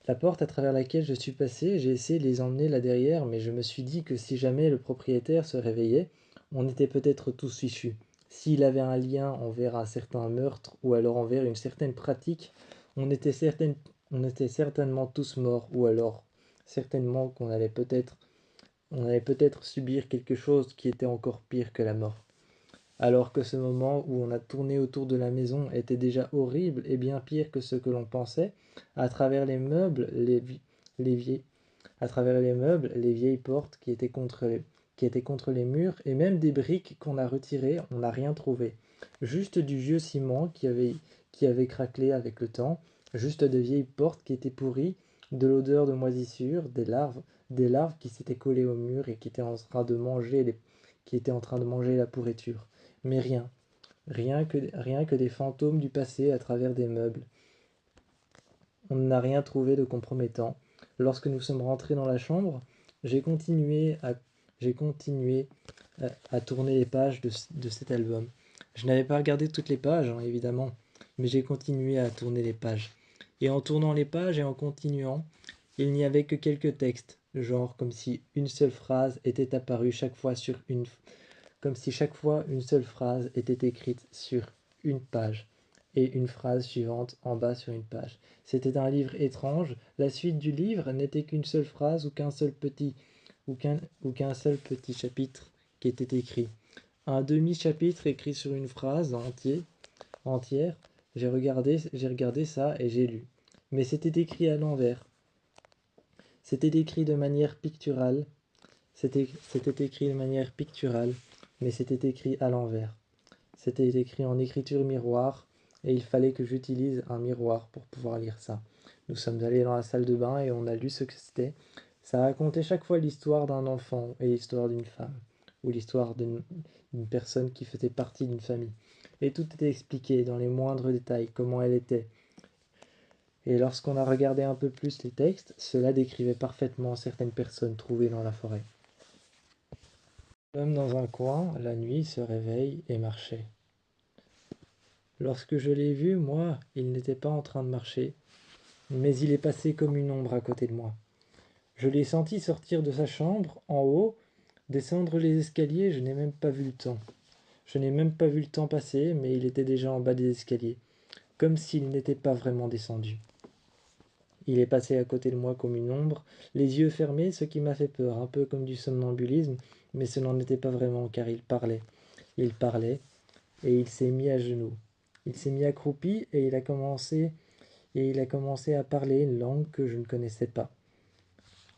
La porte à travers laquelle je suis passé, j'ai essayé de les emmener là derrière, mais je me suis dit que si jamais le propriétaire se réveillait, on était peut-être tous fichus. S'il avait un lien envers un certain meurtre ou alors envers une certaine pratique, on était certainement tous morts, ou alors certainement on allait peut-être subir quelque chose qui était encore pire que la mort. Alors que ce moment où on a tourné autour de la maison était déjà horrible et bien pire que ce que l'on pensait, à travers les meubles, les vieilles portes qui étaient contre les murs, et même des briques qu'on a retirées, on n'a rien trouvé. Juste du vieux ciment qui avait craquelé avec le temps, juste de vieilles portes qui étaient pourries, de l'odeur de moisissure, des larves qui s'étaient collées au mur et qui étaient en train de manger la pourriture. Mais rien que des fantômes du passé à travers des meubles. On n'a rien trouvé de compromettant. Lorsque nous sommes rentrés dans la chambre, j'ai continué à tourner les pages de cet album. Je n'avais pas regardé toutes les pages, hein, évidemment, mais j'ai continué à tourner les pages. Et en tournant les pages et en continuant, il n'y avait que quelques textes, genre comme si une seule phrase était apparue chaque fois comme si chaque fois une seule phrase était écrite sur une page, et une phrase suivante en bas sur une page. C'était un livre étrange. La suite du livre n'était qu'une seule phrase ou qu'un seul petit chapitre qui était écrit. Un demi-chapitre écrit sur une phrase entière. J'ai regardé ça et j'ai lu. Mais c'était écrit à l'envers. C'était écrit de manière picturale. C'était écrit de manière picturale, mais c'était écrit à l'envers. C'était écrit en écriture miroir, et il fallait que j'utilise un miroir pour pouvoir lire ça. Nous sommes allés dans la salle de bain et on a lu ce que c'était. Ça racontait chaque fois l'histoire d'un enfant et l'histoire d'une femme, ou l'histoire d'une personne qui faisait partie d'une famille. Et tout était expliqué dans les moindres détails, comment elle était. Et lorsqu'on a regardé un peu plus les textes, cela décrivait parfaitement certaines personnes trouvées dans la forêt. L'homme dans un coin, la nuit, se réveille et marchait. Lorsque je l'ai vu, moi, il n'était pas en train de marcher, mais il est passé comme une ombre à côté de moi. Je l'ai senti sortir de sa chambre, en haut, descendre les escaliers, je n'ai même pas vu le temps. Je n'ai même pas vu le temps passer, mais il était déjà en bas des escaliers, comme s'il n'était pas vraiment descendu. Il est passé à côté de moi comme une ombre, les yeux fermés, ce qui m'a fait peur, un peu comme du somnambulisme, mais ce n'en était pas vraiment, car il parlait. Il parlait, et il s'est mis à genoux. Il s'est mis accroupi, et il a commencé à parler une langue que je ne connaissais pas.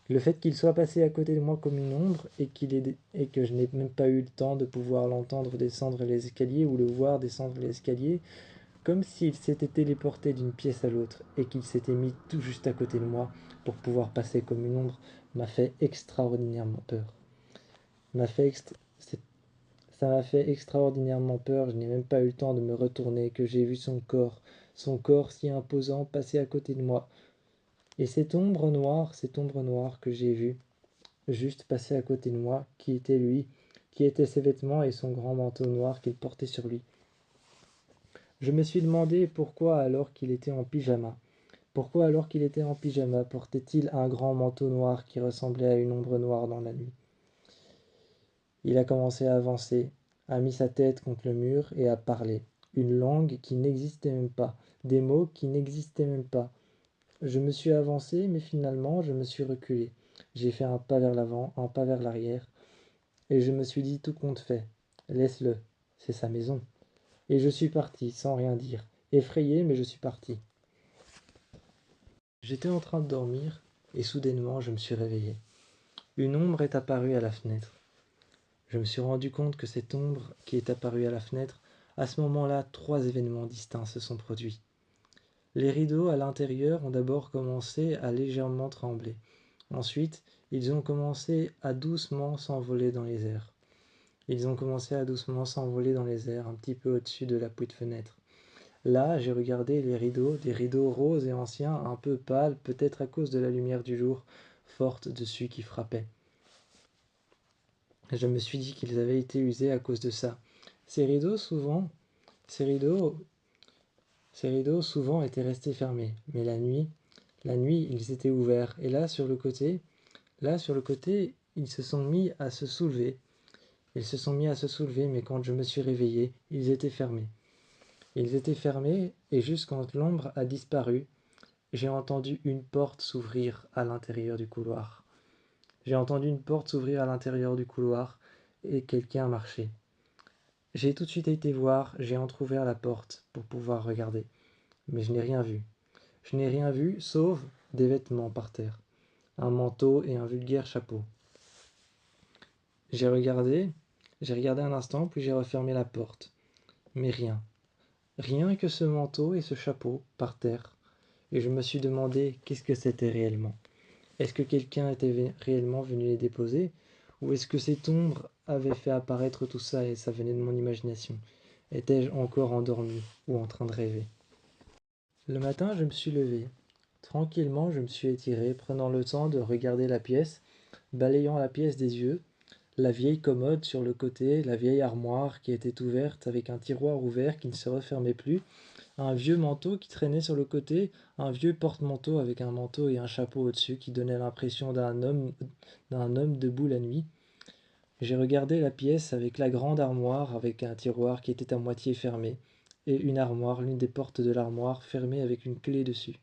Le fait qu'il soit passé à côté de moi comme une ombre, et que je n'ai même pas eu le temps de pouvoir l'entendre descendre les escaliers, ou le voir descendre les escaliers, comme s'il s'était téléporté d'une pièce à l'autre et qu'il s'était mis tout juste à côté de moi pour pouvoir passer comme une ombre, m'a fait extraordinairement peur. Ça m'a fait extraordinairement peur, je n'ai même pas eu le temps de me retourner que j'ai vu son corps si imposant passer à côté de moi. Et cette ombre noire que j'ai vue, juste passer à côté de moi, qui était lui, qui étaient ses vêtements et son grand manteau noir qu'il portait sur lui. Je me suis demandé pourquoi alors qu'il était en pyjama. Pourquoi alors qu'il était en pyjama portait-il un grand manteau noir qui ressemblait à une ombre noire dans la nuit? Il a commencé à avancer, a mis sa tête contre le mur et a parlé. Une langue qui n'existait même pas, des mots qui n'existaient même pas. Je me suis avancé, mais finalement je me suis reculé. J'ai fait un pas vers l'avant, un pas vers l'arrière, et je me suis dit tout compte fait. Laisse-le, c'est sa maison. Et je suis parti, sans rien dire. Effrayé, mais je suis parti. J'étais en train de dormir, et soudainement je me suis réveillé. Une ombre est apparue à la fenêtre. Je me suis rendu compte que cette ombre qui est apparue à la fenêtre, à ce moment-là, 3 événements distincts se sont produits. Les rideaux à l'intérieur ont d'abord commencé à légèrement trembler. Ensuite, ils ont commencé à doucement s'envoler dans les airs. Ils ont commencé à doucement s'envoler dans les airs, un petit peu au-dessus de la poutre fenêtre. Là, j'ai regardé les rideaux, des rideaux roses et anciens, un peu pâles, peut-être à cause de la lumière du jour, forte dessus qui frappait. Je me suis dit qu'ils avaient été usés à cause de ça. Ces rideaux, souvent étaient restés fermés, mais la nuit, ils étaient ouverts. Et là, sur le côté, ils se sont mis à se soulever. Ils se sont mis à se soulever, mais quand je me suis réveillé, ils étaient fermés. Ils étaient fermés, et juste quand l'ombre a disparu, j'ai entendu une porte s'ouvrir à l'intérieur du couloir. J'ai entendu une porte s'ouvrir à l'intérieur du couloir, et quelqu'un marchait. J'ai tout de suite été voir, j'ai entrouvert la porte pour pouvoir regarder. Mais je n'ai rien vu. Je n'ai rien vu, sauf des vêtements par terre, un manteau et un vulgaire chapeau. J'ai regardé un instant, puis j'ai refermé la porte. Mais rien. Rien que ce manteau et ce chapeau par terre. Et je me suis demandé qu'est-ce que c'était réellement. Est-ce que quelqu'un était réellement venu les déposer? Ou est-ce que cette ombre avait fait apparaître tout ça et ça venait de mon imagination? Étais-je encore endormi ou en train de rêver? Le matin, je me suis levé. Tranquillement, je me suis étiré, prenant le temps de regarder la pièce, balayant la pièce des yeux, la vieille commode sur le côté, la vieille armoire qui était ouverte avec un tiroir ouvert qui ne se refermait plus, un vieux manteau qui traînait sur le côté, un vieux porte-manteau avec un manteau et un chapeau au-dessus qui donnait l'impression d'un homme debout la nuit. J'ai regardé la pièce avec la grande armoire avec un tiroir qui était à moitié fermé, et une armoire, l'une des portes de l'armoire, fermée avec une clé dessus.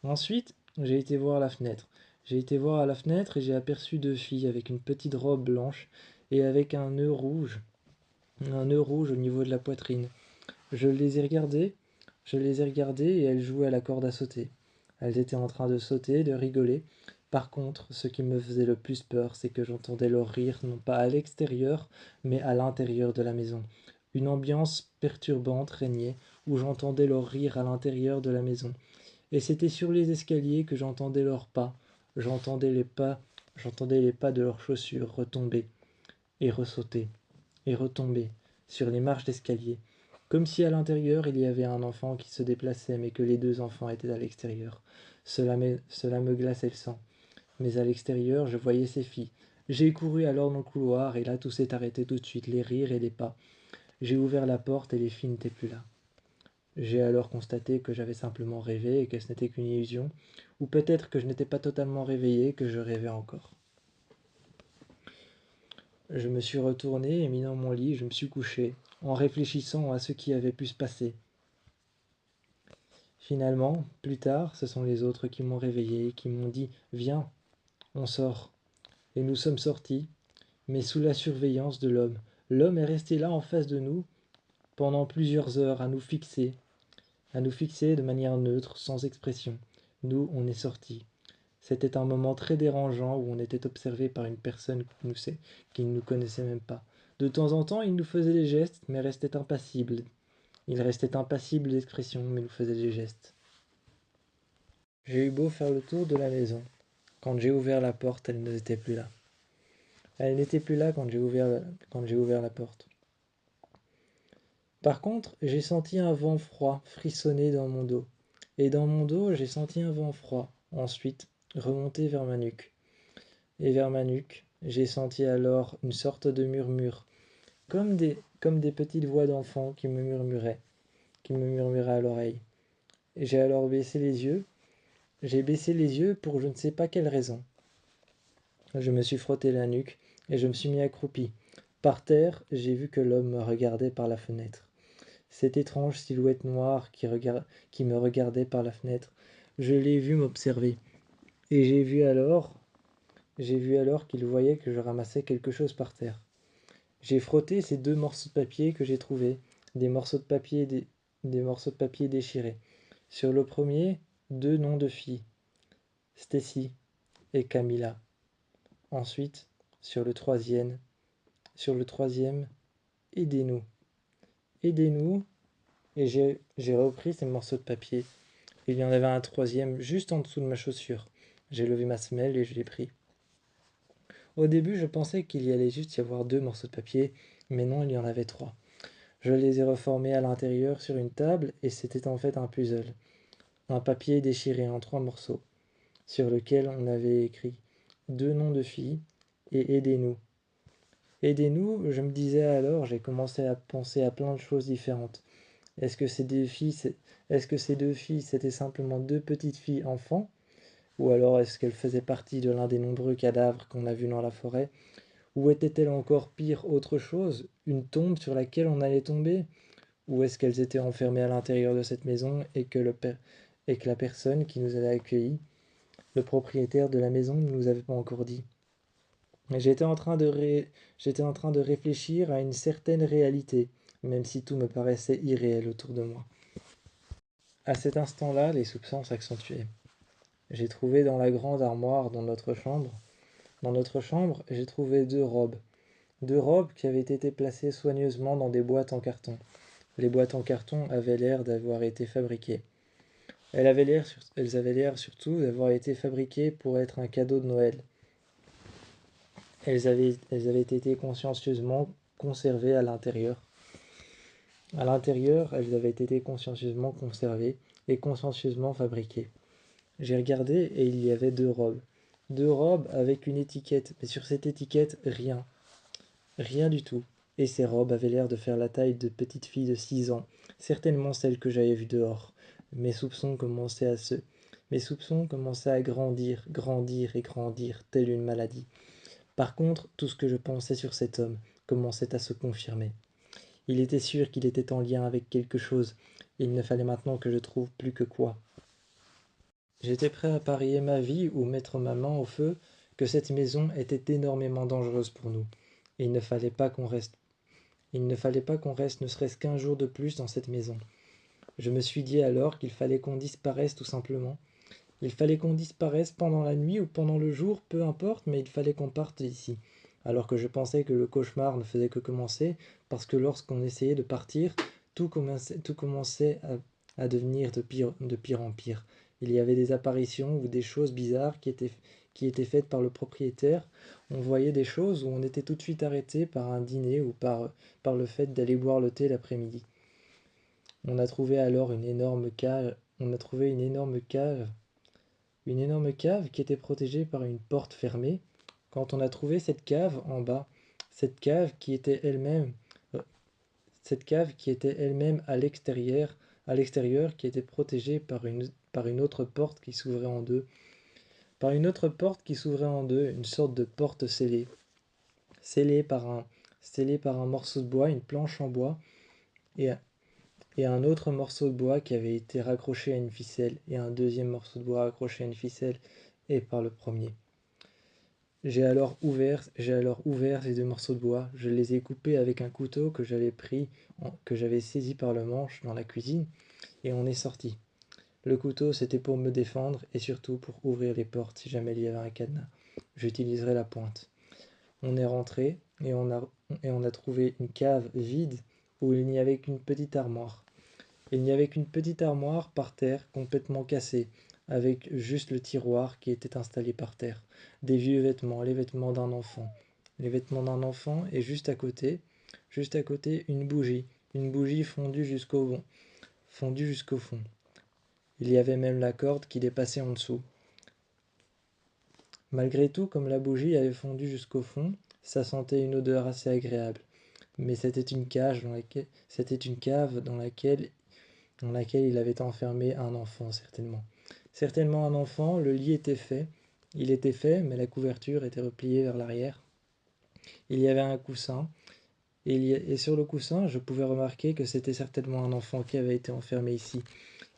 Ensuite, j'ai été voir la fenêtre. J'ai été voir à la fenêtre et j'ai aperçu deux filles avec une petite robe blanche et avec un nœud rouge au niveau de la poitrine. Je les ai regardées, je les ai regardées et elles jouaient à la corde à sauter. Elles étaient en train de sauter, de rigoler. Par contre, ce qui me faisait le plus peur, c'est que j'entendais leur rire non pas à l'extérieur, mais à l'intérieur de la maison. Une ambiance perturbante régnait, où j'entendais leur rire à l'intérieur de la maison. Et c'était sur les escaliers que j'entendais leurs pas. J'entendais les pas, j'entendais les pas de leurs chaussures retomber et ressauter et retomber sur les marches d'escalier, comme si à l'intérieur il y avait un enfant qui se déplaçait, mais que les deux enfants étaient à l'extérieur. Cela me glaçait le sang. Mais à l'extérieur, je voyais ces filles. J'ai couru alors dans le couloir, et là tout s'est arrêté tout de suite, les rires et les pas. J'ai ouvert la porte et les filles n'étaient plus là. J'ai alors constaté que j'avais simplement rêvé et que ce n'était qu'une illusion, ou peut-être que je n'étais pas totalement réveillé, que je rêvais encore. Je me suis retourné et mis dans mon lit, je me suis couché, en réfléchissant à ce qui avait pu se passer. Finalement, plus tard, ce sont les autres qui m'ont réveillé, qui m'ont dit « Viens, on sort ». Et nous sommes sortis, mais sous la surveillance de l'homme. L'homme est resté là en face de nous pendant plusieurs heures à nous fixer de manière neutre, sans expression. Nous, on est sortis. C'était un moment très dérangeant où on était observé par une personne qui ne nous connaissait même pas. De temps en temps, il nous faisait des gestes, mais restait impassible. Il restait impassible d'expression, mais nous faisait des gestes. J'ai eu beau faire le tour de la maison. Quand j'ai ouvert la porte, elle n'était plus là. Elle n'était plus là quand j'ai ouvert la porte. Par contre, j'ai senti un vent froid frissonner dans mon dos. Et dans mon dos, j'ai senti un vent froid, ensuite, remonter vers ma nuque. Et vers ma nuque, j'ai senti alors une sorte de murmure, comme des petites voix d'enfants qui me murmuraient à l'oreille. Et j'ai alors baissé les yeux. J'ai baissé les yeux pour je ne sais pas quelle raison. Je me suis frotté la nuque et je me suis mis accroupi. Par terre, j'ai vu que l'homme me regardait par la fenêtre. Cette étrange silhouette noire qui me regardait par la fenêtre, je l'ai vu m'observer. Et j'ai vu alors qu'il voyait que je ramassais quelque chose par terre. J'ai frotté ces deux morceaux de papier que j'ai trouvés, des morceaux de papier, des morceaux de papier déchirés. Sur le premier, deux noms de filles, Stacy et Camilla. Ensuite, sur le troisième, aidez-nous. Aidez-nous. Et j'ai repris ces morceaux de papier. Il y en avait un troisième juste en dessous de ma chaussure. J'ai levé ma semelle et je l'ai pris. Au début, je pensais qu'il y allait juste y avoir deux morceaux de papier, mais non, il y en avait trois. Je les ai reformés à l'intérieur sur une table et c'était en fait un puzzle. Un papier déchiré en trois morceaux, sur lequel on avait écrit deux noms de filles et aidez-nous. Aidez-nous, je me disais alors, j'ai commencé à penser à plein de choses différentes. Est-ce que est-ce que ces deux filles, c'était simplement deux petites filles enfants? Ou alors est-ce qu'elles faisaient partie de l'un des nombreux cadavres qu'on a vus dans la forêt? Ou était-elle encore pire autre chose, une tombe sur laquelle on allait tomber? Ou est-ce qu'elles étaient enfermées à l'intérieur de cette maison et que la personne qui nous avait accueillis, le propriétaire de la maison, ne nous avait pas encore dit? J'étais en train de réfléchir à une certaine réalité, même si tout me paraissait irréel autour de moi. À cet instant-là, les soupçons s'accentuaient. J'ai trouvé dans la grande armoire dans notre chambre, j'ai trouvé deux robes qui avaient été placées soigneusement dans des boîtes en carton. Les boîtes en carton avaient l'air d'avoir été fabriquées. Elles avaient l'air surtout d'avoir été fabriquées pour être un cadeau de Noël. Elles avaient été consciencieusement conservées à l'intérieur. À l'intérieur, elles avaient été consciencieusement conservées et consciencieusement fabriquées. J'ai regardé et il y avait deux robes. Deux robes avec une étiquette, mais sur cette étiquette, rien. Rien du tout. Et ces robes avaient l'air de faire la taille de petites filles de 6 ans, certainement celles que j'avais vues dehors. Mes soupçons commençaient à se... Mes soupçons commençaient à grandir, grandir et grandir, telle une maladie. Par contre, tout ce que je pensais sur cet homme commençait à se confirmer. Il était sûr qu'il était en lien avec quelque chose, et il ne fallait maintenant que je trouve plus que quoi. J'étais prêt à parier ma vie ou mettre ma main au feu que cette maison était énormément dangereuse pour nous, et il ne fallait pas qu'on reste. Il ne fallait pas qu'on reste ne serait-ce qu'un jour de plus dans cette maison. Je me suis dit alors qu'il fallait qu'on disparaisse tout simplement. Il fallait qu'on disparaisse pendant la nuit ou pendant le jour, peu importe, mais il fallait qu'on parte d'ici. Alors que je pensais que le cauchemar ne faisait que commencer, parce que lorsqu'on essayait de partir, tout commençait à devenir de pire en pire. Il y avait des apparitions ou des choses bizarres qui étaient faites par le propriétaire. On voyait des choses où on était tout de suite arrêté par un dîner ou par le fait d'aller boire le thé l'après-midi. On a trouvé alors une énorme cave. On a trouvé une énorme cave qui était protégée par une porte fermée. Quand on a trouvé cette cave en bas, cette cave qui était elle-même, euh, cette cave qui était elle-même à l'extérieur, qui était protégée par une autre porte qui s'ouvrait en deux, une sorte de porte scellée par un, scellée par un morceau de bois, une planche en bois, et, et un autre morceau de bois qui avait été raccroché à une ficelle, et un deuxième morceau de bois raccroché à une ficelle, et par le premier. J'ai alors ouvert ces deux morceaux de bois. Je les ai coupés avec un couteau que j'avais saisi par le manche dans la cuisine, et on est sorti. Le couteau, c'était pour me défendre et surtout pour ouvrir les portes si jamais il y avait un cadenas. J'utiliserai la pointe. On est rentré et on a trouvé une cave vide où il n'y avait qu'une petite armoire. Il n'y avait qu'une petite armoire par terre, complètement cassée, avec juste le tiroir qui était installé par terre. Des vieux vêtements, les vêtements d'un enfant. Les vêtements d'un enfant et juste à côté, une bougie fondue jusqu'au fond. Il y avait même la corde qui dépassait en dessous. Malgré tout, comme la bougie avait fondu jusqu'au fond, ça sentait une odeur assez agréable. Mais c'était une cave dans laquelle il avait enfermé un enfant, certainement. Certainement un enfant, le lit était fait. Il était fait, mais la couverture était repliée vers l'arrière. Il y avait un coussin, et sur le coussin, je pouvais remarquer que c'était certainement un enfant qui avait été enfermé ici,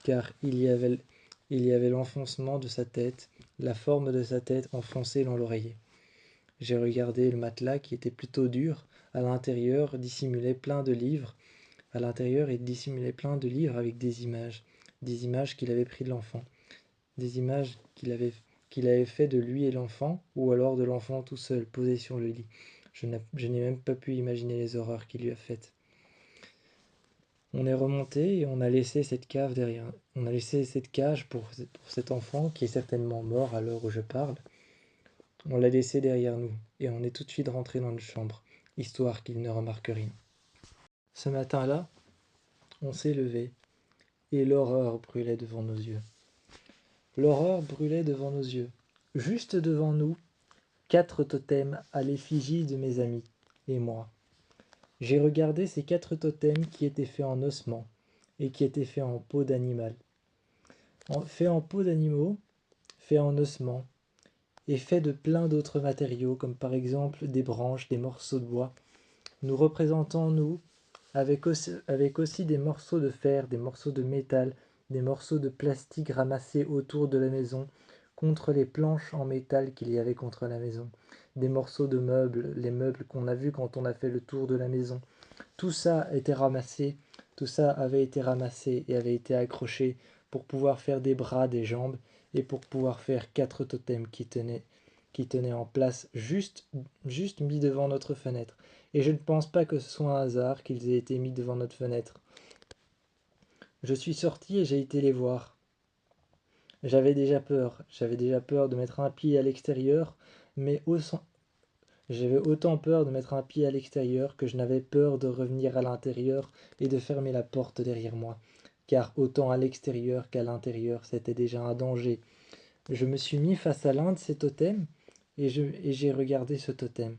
car il y avait l'enfoncement de sa tête, la forme de sa tête enfoncée dans l'oreiller. J'ai regardé le matelas qui était plutôt dur. À l'intérieur, il dissimulait plein de livres avec des images qu'il avait pris de l'enfant, des images qu'il avait fait de lui et l'enfant, ou alors de l'enfant tout seul, posé sur le lit. Je n'ai même pas pu imaginer les horreurs qu'il lui a faites. On est remonté et on a laissé cette cave derrière. On a laissé cette cage pour cet enfant qui est certainement mort à l'heure où je parle. On l'a laissé derrière nous et on est tout de suite rentré dans notre chambre, histoire qu'il ne remarque rien. Ce matin-là, on s'est levé et l'horreur brûlait devant nos yeux. L'horreur brûlait devant nos yeux. Juste devant nous, 4 totems à l'effigie de mes amis et moi. J'ai regardé ces 4 totems qui étaient faits en ossements et qui étaient faits en peau d'animal. Faits en peau d'animaux, faits en ossements et faits de plein d'autres matériaux comme par exemple des branches, des morceaux de bois. Nous représentons nous avec aussi des morceaux de fer, des morceaux de métal, des morceaux de plastique ramassés autour de la maison, contre les planches en métal qu'il y avait contre la maison, des morceaux de meubles, les meubles qu'on a vus quand on a fait le tour de la maison. Tout ça avait été ramassé et avait été accroché pour pouvoir faire des bras, des jambes, et pour pouvoir faire 4 totems qui tenaient en place juste mis devant notre fenêtre. Et je ne pense pas que ce soit un hasard qu'ils aient été mis devant notre fenêtre. Je suis sorti et j'ai été les voir. J'avais déjà peur de mettre un pied à l'extérieur, mais j'avais autant peur de mettre un pied à l'extérieur que je n'avais peur de revenir à l'intérieur et de fermer la porte derrière moi, car autant à l'extérieur qu'à l'intérieur c'était déjà un danger. Je me suis mis face à l'un de ces totems et j'ai regardé ce totem.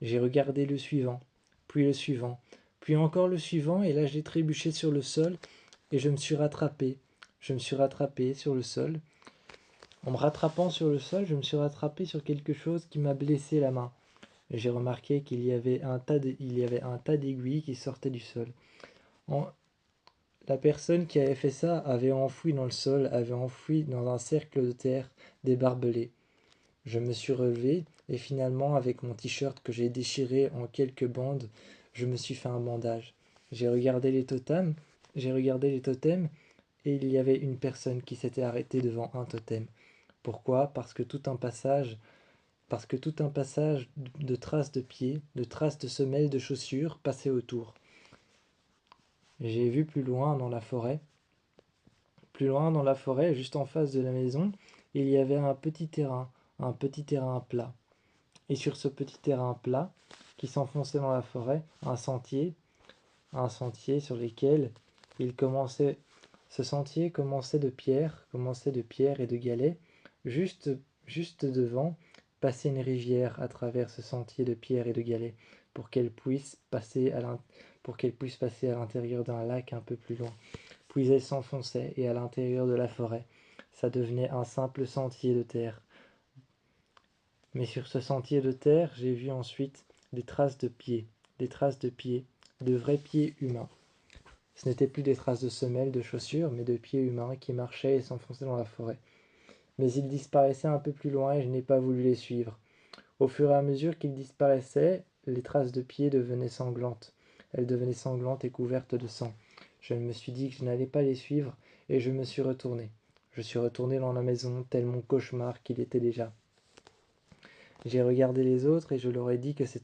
J'ai regardé le suivant, puis encore le suivant, et là j'ai trébuché sur le sol et je me suis rattrapé. Je me suis rattrapé sur le sol. En me rattrapant sur le sol, je me suis rattrapé sur quelque chose qui m'a blessé la main. J'ai remarqué qu'il y avait un tas d'aiguilles qui sortaient du sol. En- La personne qui avait fait ça avait enfoui dans le sol, avait enfoui dans un cercle de terre des barbelés. Je me suis relevé et finalement, avec mon t-shirt que j'ai déchiré en quelques bandes, je me suis fait un bandage. J'ai regardé les totems, j'ai regardé les totems et il y avait une personne qui s'était arrêtée devant un totem. Pourquoi? Parce que tout un passage de traces de pieds, de traces de semelles de chaussures passait autour. J'ai vu plus loin dans la forêt, juste en face de la maison, il y avait un petit terrain plat. Et sur ce petit terrain plat, qui s'enfonçait dans la forêt, un sentier sur lequel il commençait. Ce sentier commençait de pierre et de galets. Juste, juste devant, passait une rivière à travers ce sentier de pierre et de galets pour qu'elle puisse passer à l'intérieur d'un lac un peu plus loin. Puis elle s'enfonçait et à l'intérieur de la forêt, ça devenait un simple sentier de terre. Mais sur ce sentier de terre, j'ai vu ensuite des traces de pieds, de vrais pieds humains. Ce n'étaient plus des traces de semelles, de chaussures, mais de pieds humains qui marchaient et s'enfonçaient dans la forêt. Mais ils disparaissaient un peu plus loin et je n'ai pas voulu les suivre. Au fur et à mesure qu'ils disparaissaient, les traces de pieds devenaient sanglantes. Elles devenaient sanglantes et couvertes de sang. Je me suis dit que je n'allais pas les suivre et je me suis retourné. Je suis retourné dans la maison, tel mon cauchemar qu'il était déjà. J'ai regardé les autres et je leur ai dit que ces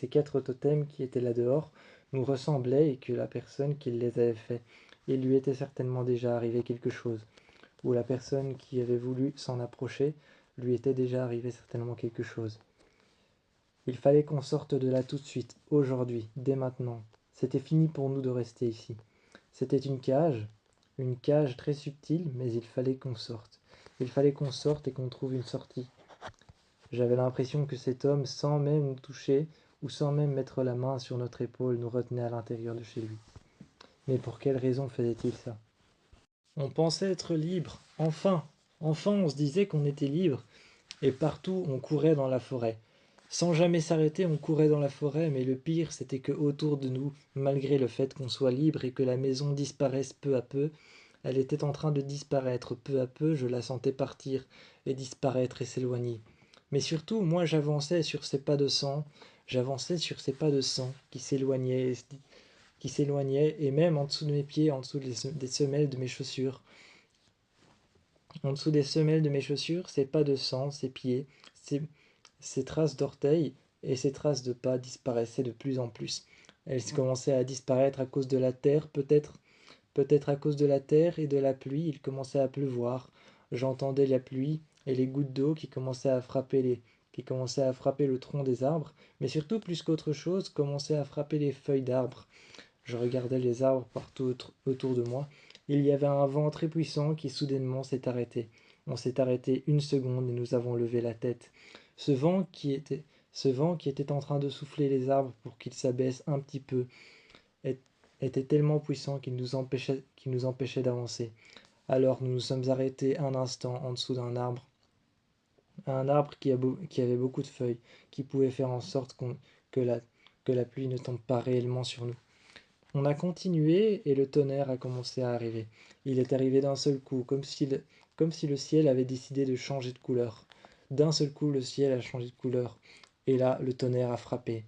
4 totems qui étaient là dehors nous ressemblaient et que la personne qui les avait faits, il lui était certainement déjà arrivé quelque chose, ou la personne qui avait voulu s'en approcher, lui était déjà arrivé certainement quelque chose. Il fallait qu'on sorte de là tout de suite, aujourd'hui, dès maintenant. C'était fini pour nous de rester ici. C'était une cage très subtile, mais il fallait qu'on sorte. Il fallait qu'on sorte et qu'on trouve une sortie. J'avais l'impression que cet homme, sans même nous toucher, ou sans même mettre la main sur notre épaule, nous retenait à l'intérieur de chez lui. Mais pour quelle raison faisait-il ça? On pensait être libre, enfin! Enfin on se disait qu'on était libre, et partout on courait dans la forêt. Sans jamais s'arrêter, on courait dans la forêt, mais le pire, c'était que autour de nous, malgré le fait qu'on soit libre et que la maison disparaisse peu à peu, elle était en train de disparaître peu à peu, je la sentais partir et disparaître et s'éloigner. Mais surtout, moi j'avançais sur ces pas de sang qui s'éloignaient, et même en dessous de mes pieds, en dessous des semelles de mes chaussures. En dessous des semelles de mes chaussures, ces pas de sang, ces pieds, ces, ces traces d'orteils et ces traces de pas disparaissaient de plus en plus. Elles commençaient à disparaître à cause de la terre, peut-être à cause de la terre et de la pluie, il commençait à pleuvoir. J'entendais la pluie et les gouttes d'eau qui commençaient à frapper le tronc des arbres, mais surtout plus qu'autre chose, commençaient à frapper les feuilles d'arbres. Je regardais les arbres partout autour de moi. Il y avait un vent très puissant qui soudainement s'est arrêté. On s'est arrêté une seconde et nous avons levé la tête. Ce vent qui était, ce vent qui était en train de souffler les arbres pour qu'ils s'abaissent un petit peu était tellement puissant qu'il nous empêchait d'avancer. Alors nous nous sommes arrêtés un instant en dessous un arbre qui avait beaucoup de feuilles, qui pouvait faire en sorte que, la, que la pluie ne tombe pas réellement sur nous. On a continué et le tonnerre a commencé à arriver. Il est arrivé d'un seul coup, comme si le ciel avait décidé de changer de couleur. D'un seul coup, le ciel a changé de couleur. Et là, le tonnerre a frappé.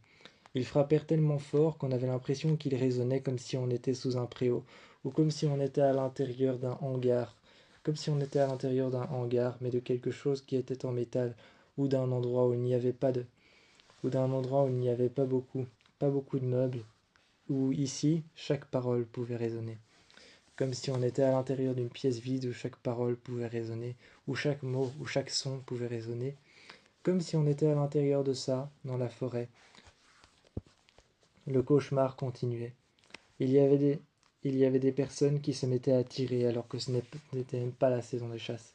Ils frappèrent tellement fort qu'on avait l'impression qu'ils résonnaient comme si on était sous un préau, ou comme si on était à l'intérieur d'un hangar, mais de quelque chose qui était en métal, ou d'un endroit où il n'y avait pas beaucoup de meubles, où ici, chaque parole pouvait résonner. Comme si on était à l'intérieur d'une pièce vide où chaque parole pouvait résonner, où chaque mot, où chaque son pouvait résonner. Comme si on était à l'intérieur de ça, dans la forêt. Le cauchemar continuait. Il y avait des personnes qui se mettaient à tirer alors que ce n'était même pas la saison des chasses.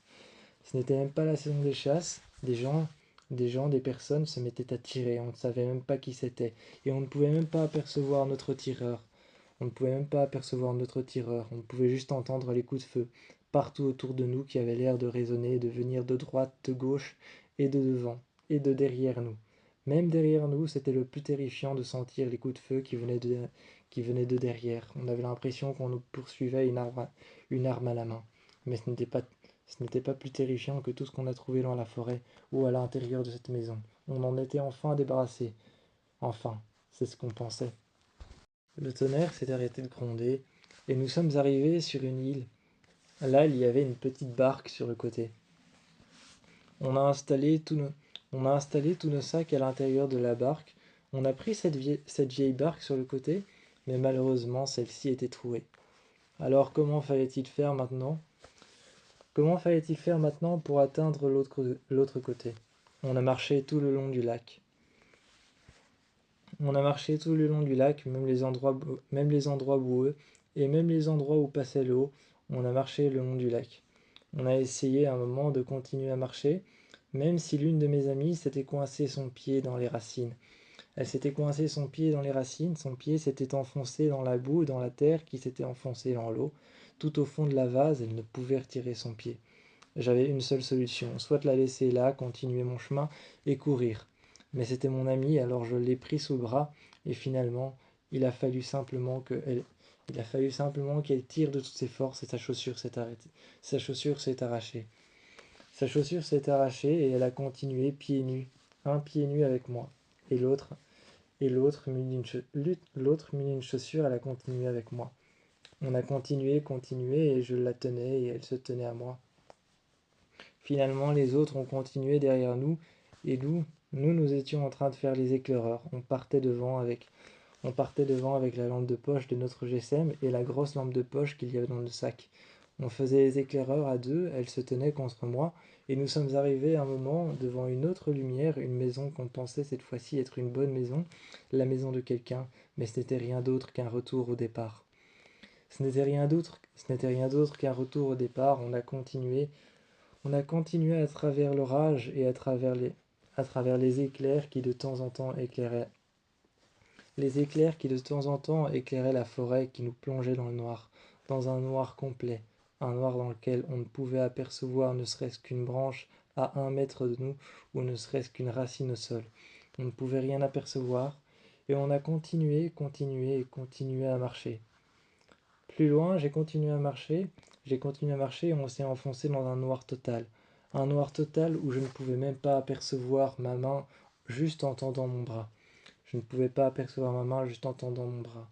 Ce n'était même pas la saison des chasses. Des personnes se mettaient à tirer. On ne savait même pas qui c'était. Et on ne pouvait même pas apercevoir notre tireur. On ne pouvait même pas apercevoir notre tireur. On pouvait juste entendre les coups de feu partout autour de nous qui avaient l'air de résonner et de venir de droite, de gauche et de devant et de derrière nous. Même derrière nous, c'était le plus terrifiant de sentir les coups de feu qui venaient de derrière. On avait l'impression qu'on nous poursuivait une arme à la main. Mais ce n'était pas plus terrifiant que tout ce qu'on a trouvé dans la forêt ou à l'intérieur de cette maison. On en était enfin débarrassé. Enfin, c'est ce qu'on pensait. Le tonnerre s'est arrêté de gronder et nous sommes arrivés sur une île. Là, il y avait une petite barque sur le côté. On a installé tous nos sacs à l'intérieur de la barque. On a pris cette vieille barque sur le côté, mais malheureusement, celle-ci était trouée. Alors, comment fallait-il faire maintenant? Comment fallait-il faire maintenant pour atteindre l'autre côté? On a marché tout le long du lac. On a marché tout le long du lac, même les endroits boueux, et même les endroits où passait l'eau, on a marché le long du lac. On a essayé un moment de continuer à marcher, même si l'une de mes amies s'était coincé son pied dans les racines. Elle s'était coincé son pied dans les racines, son pied s'était enfoncé dans la boue, dans la terre qui s'était enfoncée dans l'eau. Tout au fond de la vase, elle ne pouvait retirer son pied. J'avais une seule solution, soit la laisser là, continuer mon chemin et courir. Mais c'était mon amie, alors je l'ai pris sous le bras, et finalement, il a fallu simplement qu'elle tire de toutes ses forces et sa chaussure s'est arrêtée. Sa chaussure s'est arrachée. Sa chaussure s'est arrachée et elle a continué pieds nus, un pied nu avec moi, et l'autre muni d'une chaussure, elle a continué avec moi. On a continué, et je la tenais et elle se tenait à moi. Finalement, les autres ont continué derrière nous, et nous étions en train de faire les éclaireurs. On partait devant avec la lampe de poche de notre GSM et la grosse lampe de poche qu'il y avait dans le sac. On faisait les éclaireurs à deux, elle se tenait contre moi, et nous sommes arrivés un moment devant une autre lumière, une maison qu'on pensait cette fois-ci être une bonne maison, la maison de quelqu'un, mais ce n'était rien d'autre qu'un retour au départ. Ce n'était rien d'autre qu'un retour au départ, on a continué à travers l'orage et à travers les éclairs qui de temps en temps éclairaient. Les éclairs qui de temps en temps éclairaient la forêt qui nous plongeait dans le noir, dans un noir complet, un noir dans lequel on ne pouvait apercevoir ne serait-ce qu'une branche à 1 mètre de nous ou ne serait-ce qu'une racine au sol. On ne pouvait rien apercevoir et on a continué à marcher. Plus loin, j'ai continué à marcher et on s'est enfoncé dans un noir total. Un noir total où je ne pouvais même pas apercevoir ma main juste en tendant mon bras. Je ne pouvais pas apercevoir ma main juste en tendant mon bras.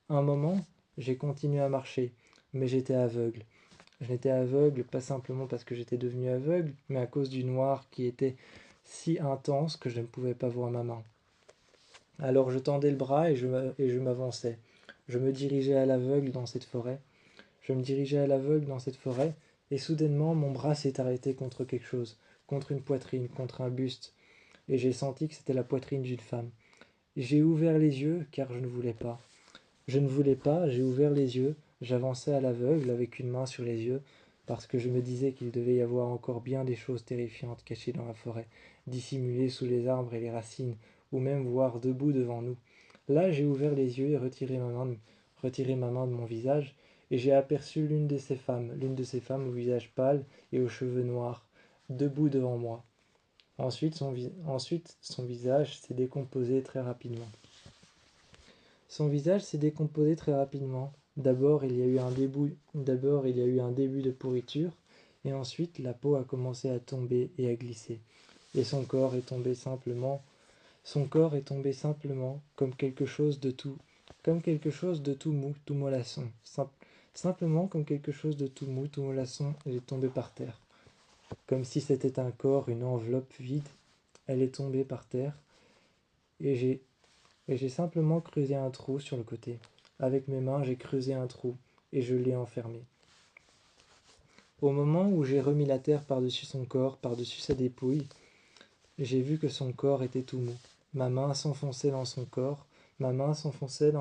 Un moment, j'ai continué à marcher, mais j'étais aveugle. Je n'étais aveugle pas simplement parce que j'étais devenu aveugle, mais à cause du noir qui était si intense que je ne pouvais pas voir ma main. Alors je tendais le bras et je m'avançais. Je me dirigeais à l'aveugle dans cette forêt. Je me dirigeais à l'aveugle dans cette forêt, et soudainement mon bras s'est arrêté contre quelque chose, contre une poitrine, contre un buste, et j'ai senti que c'était la poitrine d'une femme. J'ai ouvert les yeux, car je ne voulais pas. Je ne voulais pas, j'ai ouvert les yeux, j'avançais à l'aveugle avec une main sur les yeux, parce que je me disais qu'il devait y avoir encore bien des choses terrifiantes cachées dans la forêt, dissimulées sous les arbres et les racines, ou même voire debout devant nous. Là, j'ai ouvert les yeux et retiré ma main de mon visage, et j'ai aperçu l'une de ces femmes au visage pâle et aux cheveux noirs, debout devant moi. Ensuite, son visage s'est décomposé très rapidement. Son visage s'est décomposé très rapidement. D'abord, il y a eu un début de pourriture, et ensuite la peau a commencé à tomber et à glisser. Et son corps est tombé simplement comme quelque chose de tout mou, tout mollasson. Simplement comme quelque chose de tout mou, tout mollasson, elle est tombée par terre. Comme si c'était un corps, une enveloppe vide, elle est tombée par terre, et j'ai simplement creusé un trou sur le côté. Avec mes mains, j'ai creusé un trou, et je l'ai enfermé. Au moment où j'ai remis la terre par-dessus son corps, par-dessus sa dépouille, j'ai vu que son corps était tout mou. Ma main s'enfonçait dans son corps, ma main s'enfonçait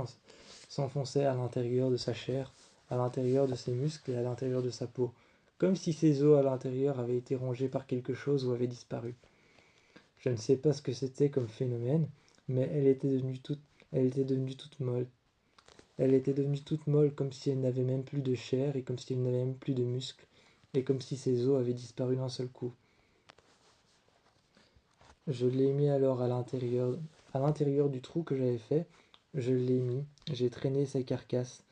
à l'intérieur de sa chair, à l'intérieur de ses muscles et à l'intérieur de sa peau, comme si ses os à l'intérieur avaient été rongés par quelque chose ou avaient disparu. Je ne sais pas ce que c'était comme phénomène, mais elle était devenue toute molle. Elle était devenue toute molle comme si elle n'avait même plus de chair et comme si elle n'avait même plus de muscles, et comme si ses os avaient disparu d'un seul coup. Je l'ai mis alors à l'intérieur du trou que j'avais fait. Je l'ai mis, j'ai traîné sa carcasse.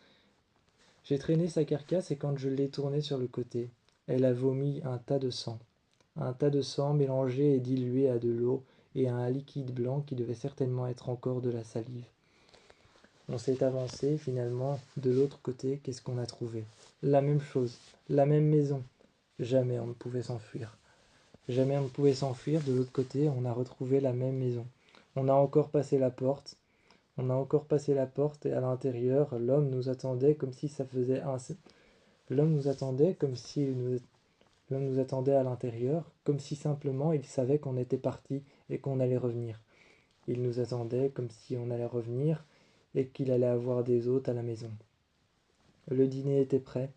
J'ai traîné sa carcasse et quand je l'ai tournée sur le côté, elle a vomi un tas de sang. Un tas de sang mélangé et dilué à de l'eau et à un liquide blanc qui devait certainement être encore de la salive. On s'est avancé finalement de l'autre côté, qu'est-ce qu'on a trouvé? La même chose, la même maison. Jamais on ne pouvait s'enfuir. Jamais on ne pouvait s'enfuir, de l'autre côté on a retrouvé la même maison. On a encore passé la porte, et à l'intérieur l'homme nous attendait comme si ça faisait un... L'homme nous attendait comme si l'homme nous attendait à l'intérieur, comme si simplement il savait qu'on était parti et qu'on allait revenir. Il nous attendait comme si on allait revenir et qu'il allait avoir des hôtes à la maison. Le dîner était prêt.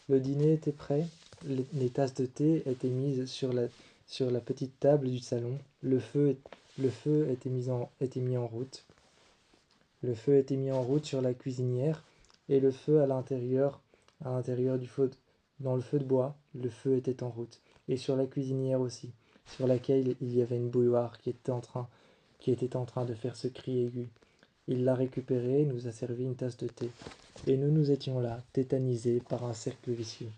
Les tasses de thé étaient mises sur la petite table du salon. Le feu était mis en route. Le feu était mis en route sur la cuisinière et le feu à l'intérieur du feu, dans le feu de bois, le feu était en route. Et sur la cuisinière aussi, sur laquelle il y avait une bouilloire qui était en train de faire ce cri aigu. Il l'a récupérée et nous a servi une tasse de thé. Et nous étions là, tétanisés par un cercle vicieux.